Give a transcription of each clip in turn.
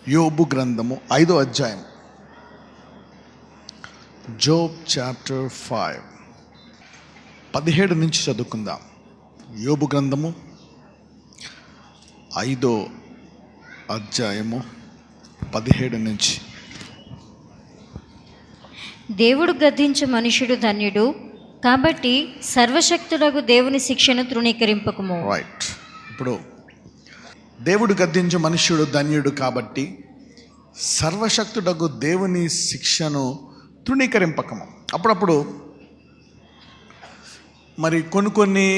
యోబు గ్రంథము 5వ అధ్యాయం. జోబ్ చాప్టర్ 5 17 నుంచి చదువుకుందాం. యోబు గ్రంథము 5వ అధ్యాయము 17 నుంచి. దేవుడు గద్దించు మనుషుడు ధన్యుడు, కాబట్టి సర్వశక్తుడగు దేవుని శిక్షను తృణీకరింపకము. రైట్. ఇప్పుడు దేవుడు గద్దించు మనుష్యుడు ధన్యుడు, కాబట్టి సర్వశక్తుడగు దేవుని శిక్షను తృణీకరింపకము. అప్పుడప్పుడు మరి కొన్ని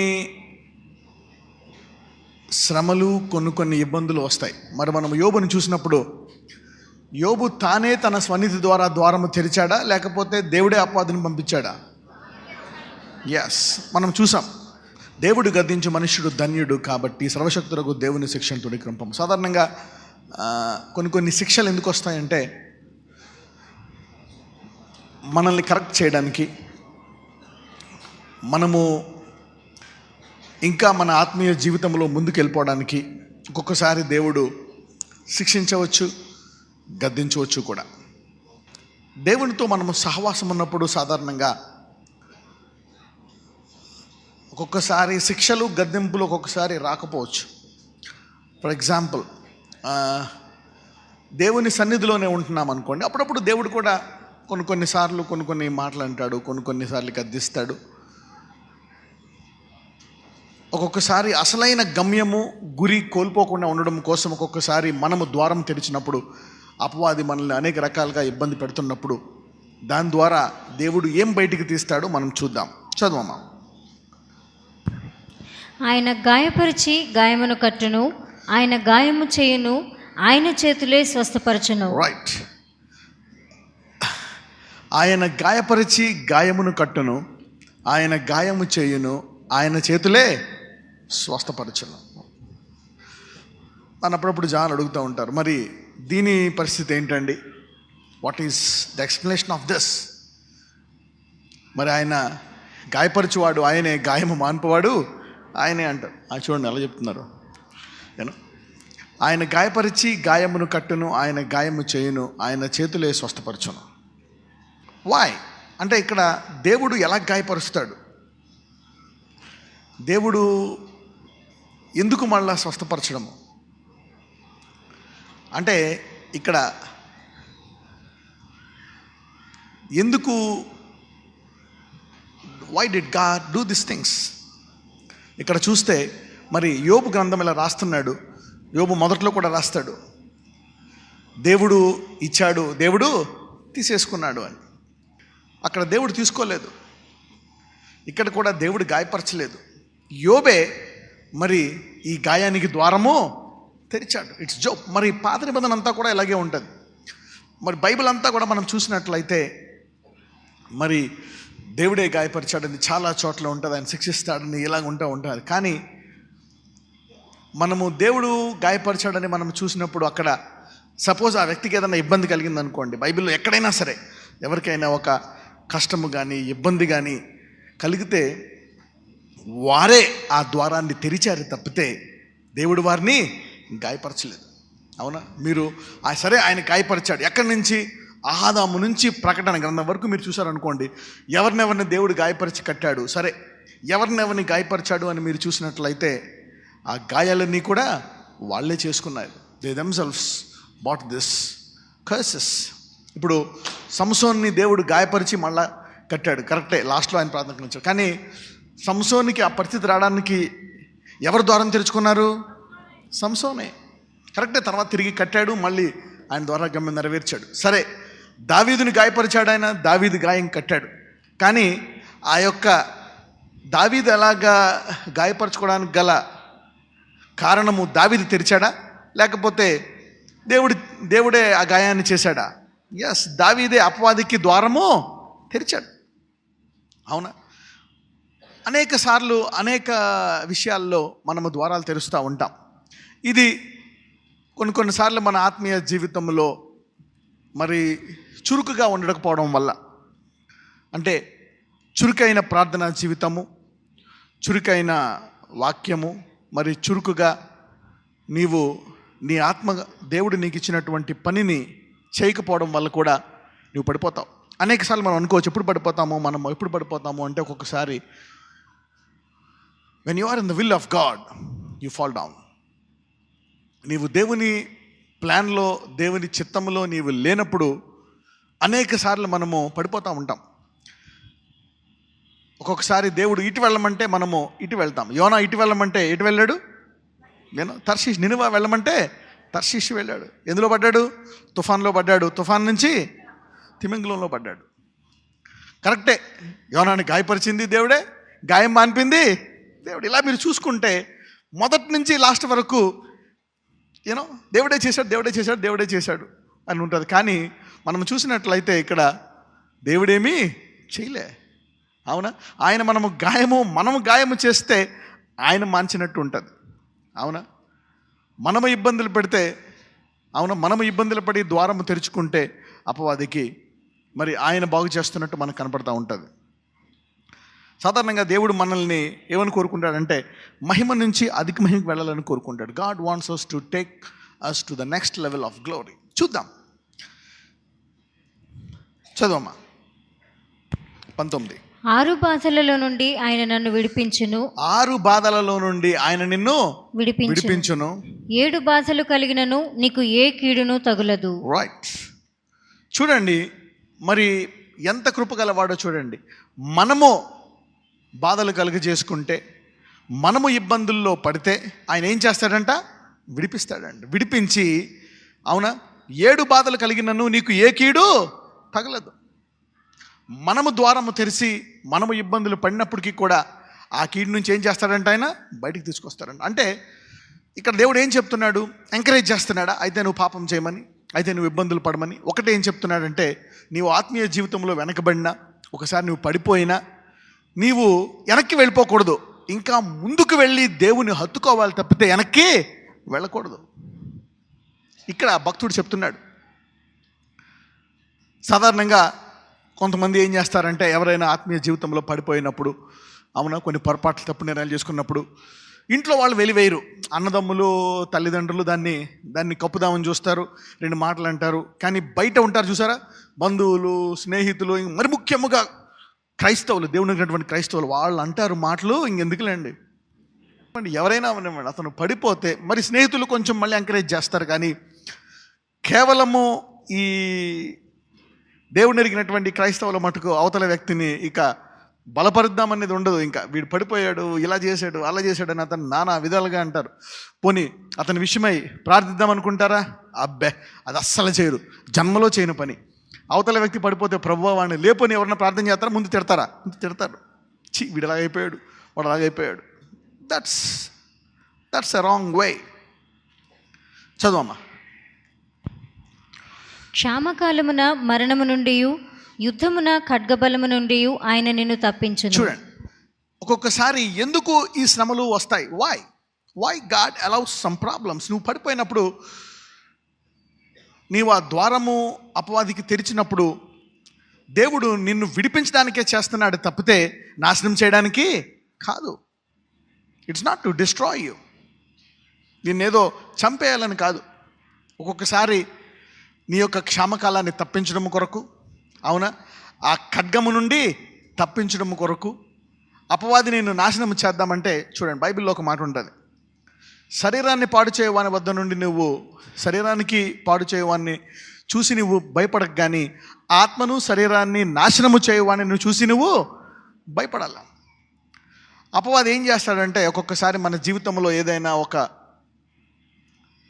శ్రమలు, కొన్ని ఇబ్బందులు వస్తాయి. మరి మనం యోబుని చూసినప్పుడు యోబు తానే తన స్వనీతి ద్వారా ద్వారము తెరిచాడా, లేకపోతే దేవుడే అపవాదిని పంపించాడా? ఎస్, మనం చూసాం. దేవుడు గద్దించు మనుష్యుడు ధన్యుడు, కాబట్టి సర్వశక్తులకు దేవుని శిక్షను తృణీకరింపము. సాధారణంగా కొన్ని శిక్షలు ఎందుకు వస్తాయంటే మనల్ని కరెక్ట్ చేయడానికి, మనము ఇంకా మన ఆత్మీయ జీవితంలో ముందుకు వెళ్ళిపోవడానికి ఒక్కొక్కసారి దేవుడు శిక్షించవచ్చు, గద్దించవచ్చు కూడా. దేవునితో మనము సహవాసం ఉన్నప్పుడు సాధారణంగా ఒక్కొక్కసారి శిక్షలు, గద్దింపులు ఒక్కొక్కసారి రాకపోవచ్చు. ఫర్ ఎగ్జాంపుల్, దేవుని సన్నిధిలోనే ఉంటున్నాం అనుకోండి, అప్పుడప్పుడు దేవుడు కూడా కొన్నిసార్లు కొన్ని మాటలు అంటాడు, కొన్నిసార్లు గద్దిస్తాడు. ఒక్కొక్కసారి అసలైన గమ్యము, గురి కోల్పోకుండా ఉండడం కోసం ఒక్కొక్కసారి మనము ద్వారం తెరిచినప్పుడు అపవాది మనల్ని అనేక రకాలుగా ఇబ్బంది పెడుతున్నప్పుడు దాని ద్వారా దేవుడు ఏం బయటికి తీస్తాడో మనం చూద్దాం. చదవమ్మా. ఆయన గాయపరిచి గాయమును కట్టును, ఆయన గాయము చేయును, ఆయన చేతులే స్వస్థపరచును. రైట్. ఆయన గాయపరిచి గాయమును కట్టును, ఆయన గాయము చేయును, ఆయన చేతులే స్వస్థపరచును అని అప్పుడప్పుడు జాన్ అడుగుతూ ఉంటారు, మరి దీని పరిస్థితి ఏంటండి? What is the explanation of this? మరి ఆయన గాయపరచువాడు ఆయనే, గాయము మాన్పవాడు ఆయనే అంటారు. చూడండి ఎలా చెప్తున్నారు. నేను ఆయన గాయపరిచి గాయమును కట్టును, ఆయన గాయము చేయును, ఆయన చేతులే స్వస్థపరచును. వాయ్ అంటే ఇక్కడ దేవుడు ఎలా గాయపరుస్తాడు, దేవుడు ఎందుకు మళ్ళా స్వస్థపరచడము అంటే ఇక్కడ ఎందుకు, why did God do this things? ఇక్కడ చూస్తే మరి యోబు గ్రంథం ఇలా రాస్తున్నాడు. యోబు మొదట్లో కూడా రాస్తాడు, దేవుడు ఇచ్చాడు, దేవుడు తీసేసుకున్నాడు అని. అక్కడ దేవుడు తీసుకోలేదు, ఇక్కడ కూడా దేవుడు గాయపరచలేదు. యోబే మరి ఈ గాయానికి ద్వారము తెరిచాడు. It's Job. మరి పాత నిబంధన అంతా కూడా ఇలాగే ఉంటుంది. మరి బైబిల్ అంతా కూడా మనం చూసినట్లయితే మరి దేవుడే గాయపరిచాడని చాలా చోట్ల ఉంటుంది, ఆయన శిక్షిస్తాడని ఇలాగ ఉంటుంది. కానీ మనము దేవుడు గాయపరిచాడని మనం చూసినప్పుడు అక్కడ సపోజ్ ఆ వ్యక్తికి ఏదైనా ఇబ్బంది కలిగింది అనుకోండి, బైబిల్లో ఎక్కడైనా సరే ఎవరికైనా ఒక కష్టము కానీ ఇబ్బంది కానీ కలిగితే వారే ఆ ద్వారాన్ని తెరిచారు తప్పితే దేవుడు వారిని గాయపరచలేదు. అవునా? మీరు సరే ఆయన గాయపరిచాడు. ఎక్కడి నుంచి? ఆదాము నుంచి ప్రకటన గ్రంథం వరకు మీరు చూసారనుకోండి, ఎవరినెవరిని దేవుడు గాయపరిచి కట్టాడు. సరే, ఎవరినెవరిని గాయపరిచాడు అని మీరు చూసినట్లయితే ఆ గాయాలన్నీ కూడా వాళ్ళే చేసుకున్నారు. They themselves bat this curses. ఇప్పుడు సంసోన్ని దేవుడు గాయపరిచి మళ్ళా కట్టాడు, కరెక్టే, లాస్ట్లో ఆయన ప్రార్థన ఇచ్చాడు. కానీ సంసోనికి ఆ పరిస్థితి రావడానికి ఎవరు ద్వారం తెరుచుకున్నారు? సంసోనే, కరెక్టే. తర్వాత తిరిగి కట్టాడు, మళ్ళీ ఆయన ద్వారా గమ్యం నెరవేర్చాడు. సరే, దావీదుని గాయపరిచాడు ఆయన, దావీదు గాయం కట్టాడు. కానీ ఆ యొక్క దావీదు ఎలాగా గాయపరచుకోవడానికి గల కారణము దావీదు తెరిచాడా, లేకపోతే దేవుడే ఆ గాయాన్ని చేశాడా? ఎస్, దావీదే అపవాదికి ద్వారము తెరిచాడు. అవునా? అనేక సార్లు అనేక విషయాల్లో మనము ద్వారాలు తెరుస్తూ ఉంటాం. ఇది కొన్నిసార్లు మన ఆత్మీయ జీవితంలో మరి చురుకుగా ఉండకపోవడం వల్ల, అంటే చురుకైన ప్రార్థనా జీవితము, చురుకైన వాక్యము, మరి చురుకుగా నీవు నీ ఆత్మ దేవుడు నీకు ఇచ్చినటువంటి పనిని చేయకపోవడం వల్ల కూడా నువ్వు పడిపోతావు. అనేకసార్లు మనం అనుకోవచ్చు ఎప్పుడు పడిపోతాము అంటే ఒక్కొక్కసారి when you are in the will of God you fall down. నీవు దేవుని ప్లాన్లో, దేవుని చిత్తంలో నీవు లేనప్పుడు అనేక సార్లు మనము పడిపోతూ ఉంటాం. ఒక్కొక్కసారి దేవుడు ఇటు వెళ్ళమంటే మనము ఇటు వెళ్తాం. యోనా ఇటు వెళ్ళమంటే ఎటు వెళ్ళాడు? తర్షీష్. నినివే వెళ్ళమంటే తర్షీష్ వెళ్ళాడు. ఎందులో పడ్డాడు? తుఫాన్లో పడ్డాడు. తుఫాన్ నుంచి తిమింగలంలో పడ్డాడు. కరెక్టే, యోనాని గాయపరిచింది దేవుడే, గాయం మాన్పింది దేవుడు. ఇలా మీరు చూసుకుంటే మొదటి నుంచి లాస్ట్ వరకు దేవుడే చేశాడు అని ఉంటుంది. కానీ మనం చూసినట్లయితే ఇక్కడ దేవుడేమీ చేయలే. అవునా? మనము గాయము చేస్తే ఆయన మాంచినట్టు ఉంటుంది. అవునా? మనము ఇబ్బందులు పడి ద్వారము తెరుచుకుంటే అపవాదికి మరి ఆయన బాగు చేస్తున్నట్టు మనకు కనపడతా ఉంటుంది. సాధారణంగా దేవుడు మనల్ని ఏమని కోరుకుంటాడంటే మహిమ నుంచి అధిక మహిమకి వెళ్ళాలని కోరుకుంటాడు. God wants us to take us to the next level of glory. చూద్దాం, చదవమ్మా 19. 6 బాధలలో నుండి ఆయన నన్ను విడిపించును. 6 బాధలలో నుండి ఆయన నిన్ను విడిపించును. 7 బాధలు కలిగినను నీకు ఏ కీడును తగులదు. రైట్. చూడండి మరి ఎంత కృపగలవాడో చూడండి. మనము బాధలు కలుగజేసుకుంటే, మనము ఇబ్బందుల్లో పడితే ఆయన ఏం చేస్తాడంట? విడిపిస్తాడంట. విడిపించి, అవునా, 7 బాధలు కలిగినను నీకు ఏ కీడు తగలదు. మనము ద్వారము తెరిచి మనము ఇబ్బందులు పడినప్పటికీ కూడా ఆ కీడు నుంచి ఏం చేస్తాడంట? ఆయన బయటికి తీసుకొస్తాడంట. అంటే ఇక్కడ దేవుడు ఏం చెప్తున్నాడు? ఎంకరేజ్ చేస్తున్నాడా? అయితే నువ్వు పాపం చేయమని, అయితే నువ్వు ఇబ్బందులు పడమని. ఒకటే ఏం చెప్తున్నాడంటే నీవు ఆత్మీయ జీవితంలో వెనకబడినా, ఒకసారి నువ్వు పడిపోయినా, నీవు వెనక్కి వెళ్ళిపోకూడదు. ఇంకా ముందుకు వెళ్ళి దేవుని హత్తుకోవాలి తప్పితే వెనక్కి వెళ్ళకూడదు. ఇక్కడ భక్తుడు చెప్తున్నాడు. సాధారణంగా కొంతమంది ఏం చేస్తారంటే ఎవరైనా ఆత్మీయ జీవితంలో పడిపోయినప్పుడు, అవునా, కొన్ని పొరపాట్లు తప్పు నిర్ణయాలు చేసుకున్నప్పుడు ఇంట్లో వాళ్ళు వెలివేయరు. అన్నదమ్ములు, తల్లిదండ్రులు దాన్ని కప్పుదామని చూస్తారు, 2 మాటలు అంటారు. కానీ బయట ఉంటారు చూసారా, బంధువులు, స్నేహితులు, మరి ముఖ్యంగా క్రైస్తవులు, దేవునికి క్రైస్తవులు, వాళ్ళు అంటారు మాటలు ఇంకెందుకులేండి. ఎవరైనా అతను పడిపోతే మరి స్నేహితులు కొంచెం మళ్ళీ ఎంకరేజ్ చేస్తారు. కానీ కేవలము ఈ దేవుని ఎరిగినటువంటి క్రైస్తవుల మటుకు అవతల వ్యక్తిని ఇక బలపరుద్దామనేది ఉండదు. ఇంకా వీడు పడిపోయాడు, ఇలా చేశాడు, అలా చేశాడు అని అతను నానా విధాలుగా అంటారు. పోనీ అతని విషయమై ప్రార్థిద్దాం అనుకుంటారా? అబ్బే, అది అస్సలు చేయరు, జన్మలో చేయని పని. అవతల వ్యక్తి పడిపోతే ప్రభువా వాడిని లేపని ఎవరన్నా ప్రార్థన చేస్తారా? ముందు తిడతారా? తిడతారు. వీడు అలాగైపోయాడు, వాడు అలాగైపోయాడు. That's a wrong way. చదవమ్మా. క్షామకాలమున మరణము నుండి, యుద్ధమున ఖడ్గబలము నుండి ఆయన నిన్ను తప్పించును. చూడండి, ఒక్కొక్కసారి ఎందుకు ఈ శ్రమలు వస్తాయి? Why God allows some problems. నువ్వు పడిపోయినప్పుడు, నీవు ఆ ద్వారము అపవాదికి తెరిచినప్పుడు దేవుడు నిన్ను విడిపించడానికే చేస్తున్నాడు తప్పితే నాశనం చేయడానికి కాదు. It's not to destroy you. నిన్నేదో చంపేయాలని కాదు. ఒక్కొక్కసారి నీ యొక్క క్షామకాలాన్ని తప్పించడం కొరకు, అవునా, ఆ ఖడ్గము నుండి తప్పించడం కొరకు అపవాది నిన్ను నాశనం చేద్దామంటే, చూడండి బైబిల్లో ఒక మాట ఉంటుంది, శరీరాన్ని పాడు చేయవాని వద్ద నుండి నువ్వు శరీరానికి పాడు చేయవాన్ని చూసి నువ్వు భయపడకు, కానీ ఆత్మను శరీరాన్ని నాశనము చేయవాన్ని నువ్వు చూసి నువ్వు భయపడాల. అపవాది ఏం చేస్తాడంటే ఒక్కొక్కసారి మన జీవితంలో ఏదైనా ఒక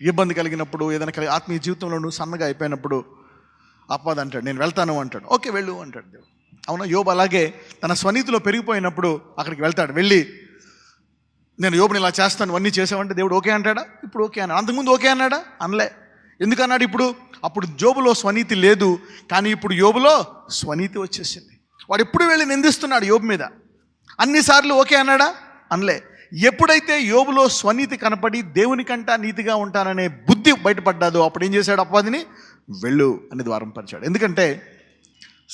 ఇబ్బంది కలిగినప్పుడు, ఏదైనా ఆత్మీయ జీవితంలో నువ్వు సన్నగా అయిపోయినప్పుడు అపవాది అంటాడు నేను వెళ్తాను అంటాడు. ఓకే వెళ్ళు అంటాడు దేవుడు. అవునా, యోబు అలాగే తన స్వనీతిలో పెరిగిపోయినప్పుడు అక్కడికి వెళ్తాడు. వెళ్ళి నేను యోబుని ఇలా చేస్తాను, అన్నీ చేసావంటే దేవుడు ఓకే అంటాడా? ఇప్పుడు ఓకే అన్నాడు. అంతకుముందు ఓకే అన్నాడా? అనలే. ఎందుకన్నాడు? అప్పుడు జోబులో స్వనీతి లేదు, కానీ ఇప్పుడు యోబులో స్వనీతి వచ్చేసింది. వాడు ఎప్పుడు వెళ్ళి నిందిస్తున్నాడు యోబు మీద. అన్నిసార్లు ఓకే అన్నాడా? అనలే. ఎప్పుడైతే యోబులో స్వనీతి కనపడి దేవుని కంట నీతిగా ఉంటాననే బుద్ధి బయటపడ్డాదో అప్పుడు ఏం చేశాడు? అపవాదిని వెళ్ళు అని ద్వారం పరిచాడు. ఎందుకంటే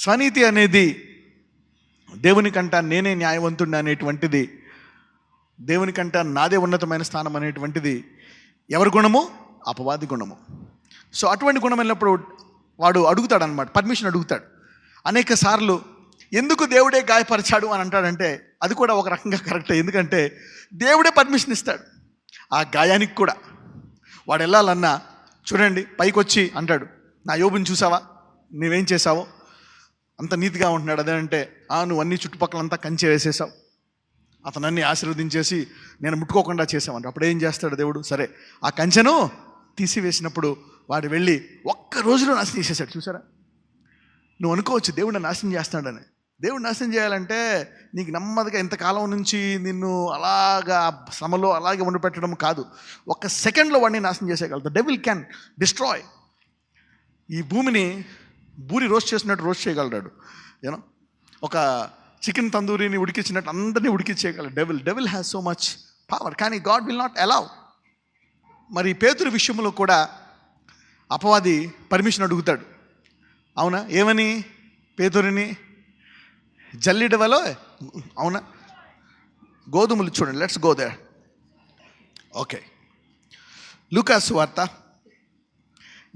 స్వనీతి అనేది దేవుని కంట నేనే న్యాయవంతుడిని అనేటువంటిది, దేవుని కంట నాదే ఉన్నతమైన స్థానం అనేటువంటిది ఎవరి గుణము? అపవాది గుణము. సో అటువంటి గుణం వెళ్ళినప్పుడు వాడు అడుగుతాడు అనమాట, పర్మిషన్ అడుగుతాడు అనేక సార్లు. ఎందుకు దేవుడే గాయపరిచాడు అని అంటాడంటే అది కూడా ఒక రకంగా కరెక్టే. ఎందుకంటే దేవుడే పర్మిషన్ ఇస్తాడు ఆ గాయానికి కూడా. వాడు వెళ్ళాలన్నా చూడండి పైకి వచ్చి అంటాడు, నా యోబుని చూసావా, నువ్వేం చేసావో, అంత నీతిగా ఉంటున్నాడు. అదేంటే నువ్వు అన్ని చుట్టుపక్కలంతా కంచె వేసేసావు, అతను అన్ని ఆశీర్వదించేసి నేను ముట్టుకోకుండా చేసామంట. అప్పుడు ఏం చేస్తాడు దేవుడు, సరే ఆ కంచెను తీసివేసినప్పుడు వాడు వెళ్ళి ఒక్క రోజులో నాశనం చేసేసాడు. చూసారా, నువ్వు అనుకోవచ్చు దేవుడిని నాశనం చేస్తాడని. దేవుడు నాశనం చేయాలంటే నీకు నెమ్మదిగా ఇంతకాలం నుంచి నిన్ను అలాగా శ్రమలో అలాగే ఉండిపెట్టడం కాదు, ఒక్క సెకండ్లో వాడిని నాశనం చేసేయగలదు. Devil can destroy. ఈ భూమిని బూరి రోస్ట్ చేసినట్టు రోస్ట్ చేయగలడు. యూనో, ఒక చికెన్ తందూరిని ఉడికించినట్టు అందరినీ ఉడికించేయగలడు devil has so much power. కానీ గాడ్ విల్ నాట్ అలౌ. మరి పేతురు విషయంలో కూడా అపవాది పర్మిషన్ అడుగుతాడు. అవునా, ఏమని? పేతురుని జల్లిడవలో, అవునా, గోధుమలు చూడండి. Let's go there. ఓకే, లూకాసు వార్త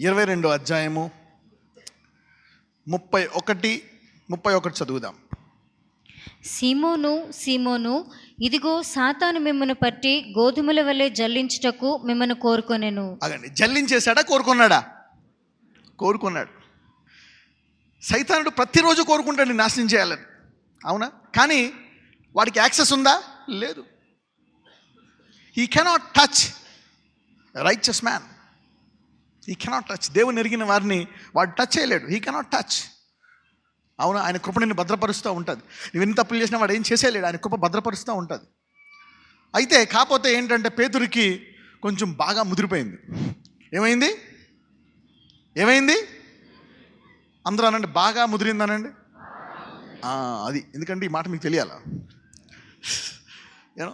22వ అధ్యాయము 31 చదువుదాం. సీమోను, సీమోను, ఇదిగో సాతాను మిమ్మను పట్టి గోధుమల వలె జల్లించుటకు మిమ్మను కోరుకొనెను. అగండి, జల్లించేశాడా, కోరుకున్నాడా? కోరుకున్నాడు. సైతానుడు ప్రతిరోజు కోరుకుంటాడు నాశనం చేయాలని, అవునా? కానీ వాడికి యాక్సెస్ ఉందా? లేదు. He cannot touch righteous man. He cannot touch. దేవుని ఎరిగిన వారిని వాడు టచ్ చేయలేడు. He cannot touch. అవునా, ఆయన కృప నిన్ను భద్రపరుస్తూ ఉంటుంది. నువ్వు ఎన్ని తప్పులు చేసినా వాడు ఏం చేసేయలేడు, ఆయన కృప భద్రపరుస్తూ ఉంటుంది. అయితే కాకపోతే ఏంటంటే పేతురికి కొంచెం బాగా ముదిరిపోయింది. ఏమైంది? అందరూ అనండి, బాగా ముదిరిందనండి. అది ఎందుకంటే ఈ మాట మీకు తెలియాలా. యూనో,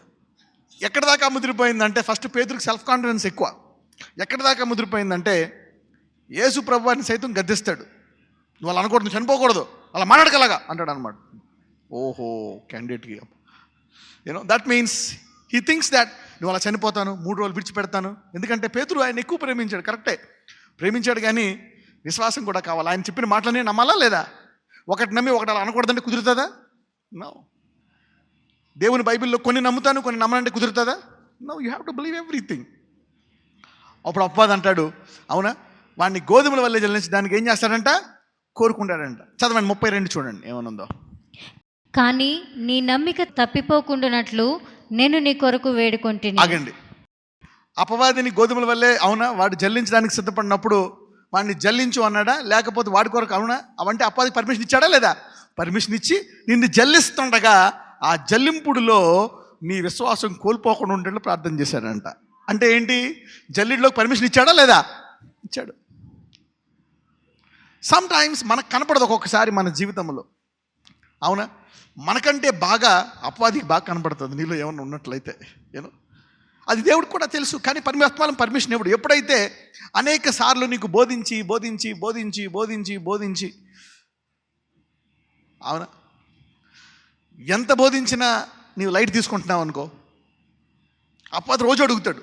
ఎక్కడి దాకా ముదిరిపోయిందంటే ఫస్ట్ పేతురికి సెల్ఫ్ కాన్ఫిడెన్స్ ఎక్కువ. ఎక్కడి దాకా ముదిరిపోయిందంటే యేసు ప్రభువాన్ని సైతం గద్దిస్తాడు. నువ్వు అలా అనకూడదు, నువ్వు చనిపోకూడదు, అలా మాట్లాడగలగా అంటాడు అనమాట. ఓహో, క్యాండిడేట్కి that means he thinks that నువ్వు అలా చనిపోతాను, 3 రోజులు విడిచిపెడతాను. ఎందుకంటే పేతురు ఆయన ఎక్కువ ప్రేమించాడు, కరెక్టే ప్రేమించాడు, కానీ విశ్వాసం కూడా కావాలి. ఆయన చెప్పిన మాటలనే నమ్మాలా లేదా? ఒకటి నమ్మి ఒకటి అలా అనకూడదంటే కుదురుతుందా? నో. దేవుని బైబిల్లో కొన్ని నమ్ముతాను, కొన్ని నమ్మాలంటే కుదురుతుందా? No, you have to believe everything. అప్పుడు అపవాది అంటాడు, అవునా, వాడిని గోధుమల వల్లే జల్లించి దానికి ఏం చేస్తాడంట, కోరుకుంటాడంట. చదవండి 32 చూడండి ఏమనుందో. కానీ నీ నమ్మిక తప్పిపోకుండానట్లు నేను నీ కొరకు వేడుకొంటిని. ఆగండి, అపవాదిని గోధుమల వల్లే, అవునా, వాడు జల్లించడానికి సిద్ధపడినప్పుడు వాడిని జల్లించు అన్నాడా, లేకపోతే వాడి కొరకు, అవునా, అవంటే అపవాదికి పర్మిషన్ ఇచ్చాడా లేదా? పర్మిషన్ ఇచ్చి నిన్ను జల్లిస్తుండగా ఆ జల్లింపుడులో నీ విశ్వాసం కోల్పోకుండా ఉండేట్లు ప్రార్థన చేశాడంట. అంటే ఏంటి? జల్లిడిలోకి పర్మిషన్ ఇచ్చాడా లేదా? ఇచ్చాడు. సమ్ టైమ్స్ మనకు కనపడదు ఒక్కొక్కసారి మన జీవితంలో, అవునా, మనకంటే బాగా అపవాదికి బాగా కనపడుతుంది నీలో ఏమన్నా ఉన్నట్లయితే. అది దేవుడికి కూడా తెలుసు. కానీ పర్మిషన్ ఎప్పుడైతే అనేక సార్లు నీకు బోధించి, అవునా, ఎంత బోధించినా నీవు లైట్ తీసుకుంటున్నావు అనుకో, అపవాది రోజు అడుగుతాడు.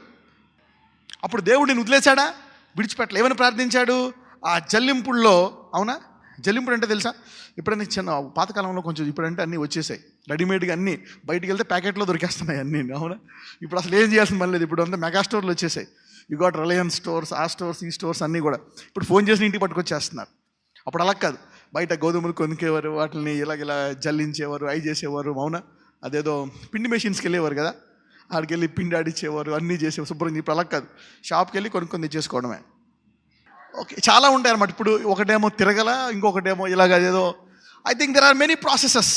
అప్పుడు దేవుడు నేను వదిలేశాడా? విడిచిపెట్టలే. ఏమని ప్రార్థించాడు? ఆ జల్లింపుల్లో, అవునా, జల్లింపుడు అంటే తెలుసా? ఇప్పుడన్నీ చిన్న పాతకాలంలో కొంచెం, ఇప్పుడంటే అన్నీ వచ్చేసాయి రెడీమేడ్గా, అన్నీ బయటికి వెళ్తే ప్యాకెట్లో దొరికేస్తున్నాయి అన్నీ, అవునా. ఇప్పుడు అసలు ఏం చేయాల్సిన పని లేదు. ఇప్పుడు అంతా మెగా స్టోర్లు వచ్చేసాయి. యూ గాట్ రిలయన్స్ స్టోర్స్, ఆ స్టోర్స్, ఈ స్టోర్స్ అన్నీ కూడా ఇప్పుడు ఫోన్ చేసి ఇంటికి పట్టుకొచ్చేస్తున్నారు. అప్పుడు అలా కాదు, బయట గోధుమలు కొనుక్కేవారు, వాటిని ఇలా జల్లించేవారు, అవి చేసేవారు, అవునా. అదేదో పిండి మెషిన్స్కి వెళ్ళేవారు కదా, ఆడికి వెళ్ళి పిండి ఆడిచ్చేవారు, అన్నీ చేసేవారు శుభ్రం. ఇప్పుడు అలా కాదు, షాప్కి వెళ్ళి కొనుక్కొని తెచ్చేసుకోవడమే. ఓకే, చాలా ఉంటాయి అన్నమాట. ఇప్పుడు ఒకటేమో తిరగల, ఇంకొకటేమో ఇలాగ ఏదో. I think there are many processes.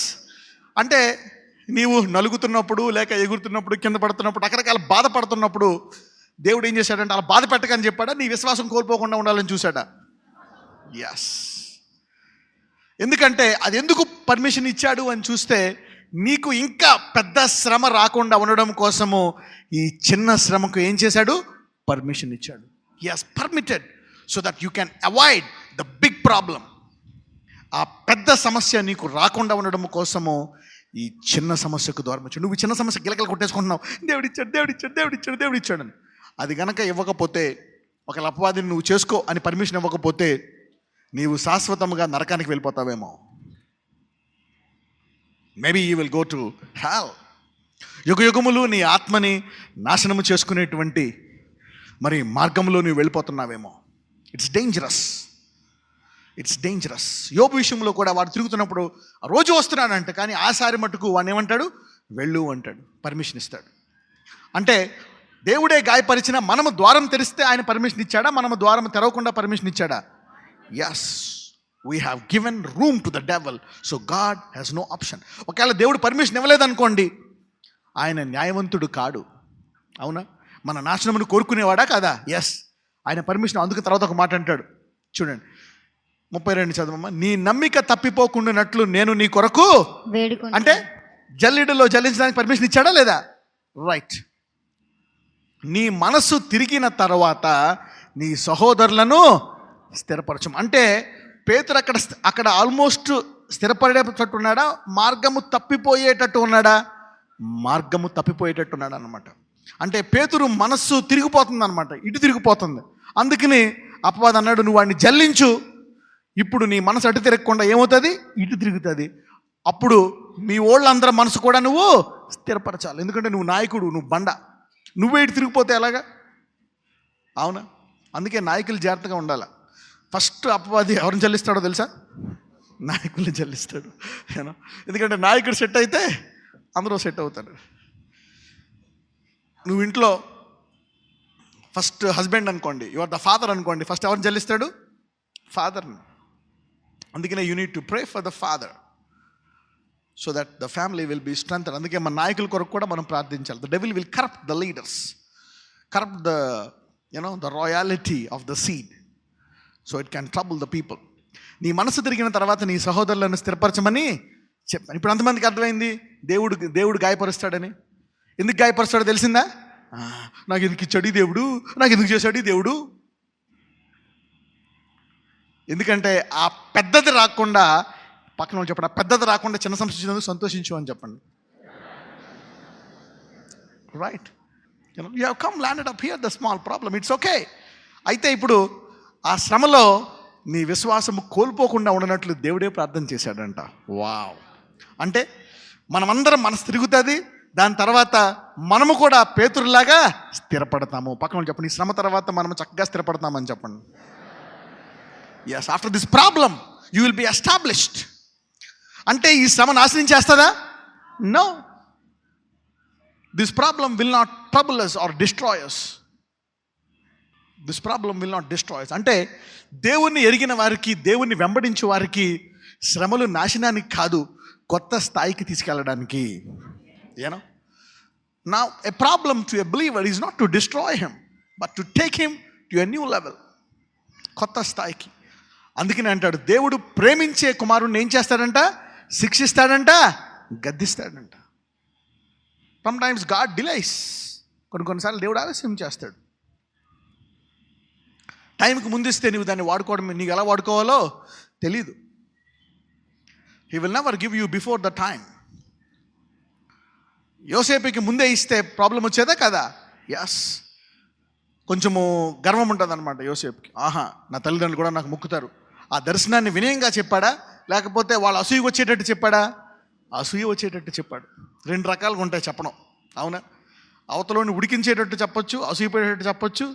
అంటే నీవు నలుగుతున్నప్పుడు, లేక ఎగురుతున్నప్పుడు, కింద పడుతున్నప్పుడు, రకరకాల బాధపడుతున్నప్పుడు దేవుడు ఏం చేశాడంటే అలా బాధ పెట్టకని చెప్పాడా? నీ విశ్వాసం కోల్పోకుండా ఉండాలని చూశాడా? ఎస్. ఎందుకంటే అది ఎందుకు పర్మిషన్ ఇచ్చాడు అని చూస్తే, నీకు ఇంకా పెద్ద శ్రమ రాకుండా ఉండడం కోసము ఈ చిన్న శ్రమకు ఏం చేశాడు? పర్మిషన్ ఇచ్చాడు. Yes, permitted so that you can avoid the big problem. ఆ పెద్ద సమస్య నీకు రాకుండా ఉండడం కోసము ఈ చిన్న సమస్యకు దూరం వచ్చాడు. నువ్వు చిన్న సమస్య గిలకలు కొట్టేసుకుంటున్నావు, దేవుడిచ్చాడు అని. అది కనుక ఇవ్వకపోతే, ఒకవేళ అపవాదిని నువ్వు చేసుకో అని పర్మిషన్ ఇవ్వకపోతే నీవు శాశ్వతంగా నరకానికి వెళ్ళిపోతావేమో. Maybe you will go to hell. యుగయుగములు నీ ఆత్మని నాశనము చేసుకునేటువంటి మరి మార్గంలో నువ్వు వెళ్ళిపోతున్నావేమో. It's dangerous. యోబు విషయంలో కూడా వాడు తిరుగుతున్నప్పుడు రోజు వస్తున్నాడంట, కానీ ఆసారి మటుకు వాడిని ఏమంటాడు, వెళ్ళు అంటాడు, పర్మిషన్ ఇస్తాడు. అంటే దేవుడే గాయపరిచిన మనము ద్వారం తెరిస్తే ఆయన పర్మిషన్ ఇచ్చాడా, మనము ద్వారం తెరవకుండా పర్మిషన్ ఇచ్చాడా? Yes, we have given room to the devil, so God has no option. ఒకవేళ దేవుడు పర్మిషన్ ఇవ్వలేదనుకోండి, ఆయన న్యాయవంతుడు కాడు. అవునా? మన నాశనమును కోరుకునేవాడా కాదా? ఎస్, ఆయన పర్మిషన్. అందుకు తర్వాత ఒక మాట అంటాడు చూడండి, 32 చదవమ్మా. నీ నమ్మిక తప్పిపోకుండానట్లు నేను నీ కొరకు వేడుకుంటా. అంటే జల్లెడలో జల్లించడానికి పర్మిషన్ ఇచ్చాడా లేదా? రైట్. నీ మనస్సు తిరిగిన తర్వాత నీ సహోదరులను స్థిరపరచం. అంటే పేతురు అక్కడ ఆల్మోస్ట్ స్థిరపడేటట్టు ఉన్నాడా, మార్గము తప్పిపోయేటట్టు ఉన్నాడా? మార్గము తప్పిపోయేటట్టు ఉన్నాడు అనమాట. అంటే పేతురు మనస్సు తిరిగిపోతుంది అనమాట, ఇటు తిరిగిపోతుంది. అందుకని అపవాది అన్నాడు, నువ్వు వాడిని జల్లించు, ఇప్పుడు నీ మనసు అటు తిరగకుండా ఏమవుతుంది, ఇటు తిరుగుతుంది. అప్పుడు మీ వాళ్ళందరి మనసు కూడా నువ్వు స్థిరపరచాలి. ఎందుకంటే నువ్వు నాయకుడు, నువ్వు బండ, నువ్వే ఇటు తిరిగిపోతే ఎలాగా? అవునా? అందుకే నాయకులు జాగ్రత్తగా ఉండాలి. ఫస్ట్ అపవాది ఎవరిని జల్లిస్తాడో తెలుసా? నాయకుల్ని జల్లిస్తాడు. ఎందుకంటే నాయకుడు సెట్ అయితే అందరూ సెట్ అవుతారు. నువ్వు ఇంట్లో ఫస్ట్ హస్బెండ్ అనుకోండి, యు ఆర్ ద ఫాదర్ అనుకోండి, ఫస్ట్ ఎవరిని జల్లిస్తాడు? ఫాదర్ని. అందుకనే you need to pray for the father so that the family will be strength. అందుకే మన నాయకుల కొరకు కూడా మనం ప్రార్థించాలి. The devil will corrupt the leaders, corrupt the the royalty of the seed, so it can trouble the people. నీ మనసు తిరిగిన తర్వాత నీ సహోదరులను స్థిరపరచమని చెప్పాను. ఇప్పుడు అంతమందికి అర్థమైంది దేవుడు గాయపరుస్తాడని. ఎందుకు గాయపరుస్తాడో తెలిసిందా? నాకు ఎందుకు ఇచ్చాడు దేవుడు, నాకు ఎందుకు చేశాడు దేవుడు. ఎందుకంటే ఆ పెద్దది రాకుండా, పక్కన వాళ్ళు చెప్పండి, ఆ పెద్దది రాకుండా చిన్న సమస్య సంతోషించు అని చెప్పండి. Right? You have come landed up here the small problem, it's okay. అయితే ఇప్పుడు ఆ శ్రమలో నీ విశ్వాసము కోల్పోకుండా ఉండనట్లు దేవుడే ప్రార్థన చేశాడంట. వావ్! అంటే మనమందరం మనసు తిరుగుతుంది, దాని తర్వాత మనము కూడా పేతురులాగా స్థిరపడతాము. పక్కన చెప్పండి, ఈ శ్రమ తర్వాత మనము చక్కగా స్థిరపడతామని చెప్పండి. Yes, after this problem you will be established. అంటే ఈ శ్రమ నాశనం చేస్తుందా? No, this problem will not trouble us or destroy us. This problem will not destroy us. అంటే దేవుణ్ణి ఎరిగిన వారికి, దేవుణ్ణి వెంబడించే వారికి శ్రమలు నాశనానికి కాదు, కొత్త స్థాయికి తీసుకెళ్ళడానికి. Now a problem to a believer is not to destroy him, but to take him to a new level, కొత్త స్థాయికి. అందుకని అంటాడు, దేవుడు ప్రేమించే కుమారుణ్ణి ఏం చేస్తాడంట? శిక్షిస్తాడంట, గద్దిస్తాడంట. సమ్టైమ్స్ గాడ్ డిలేస్, కొన్నిసార్లు దేవుడు ఆలస్యం చేస్తాడు. టైంకి ముందు ఇస్తే నువ్వు దాన్ని వాడుకోవడం, నీకు ఎలా వాడుకోవాలో తెలీదు. He will never give you before the time. యోసేపుకి ముందే ఇస్తే ప్రాబ్లం వచ్చేదా కదా? ఎస్, కొంచెము గర్వం ఉంటుంది అనమాట యోసేపుకి. నా తల్లిదండ్రులు కూడా నాకు మొక్కుతారు. ఆ దర్శనాన్ని వినయంగా చెప్పాడా, లేకపోతే వాళ్ళు అసూయ వచ్చేటట్టు చెప్పాడా? అసూయ వచ్చేటట్టు చెప్పాడు. 2 రకాలుగా ఉంటాయి చెప్పడం. అవునా? అవతలోని ఉడికించేటట్టు చెప్పొచ్చు, అసూయపడేటట్టు చెప్పొచ్చు.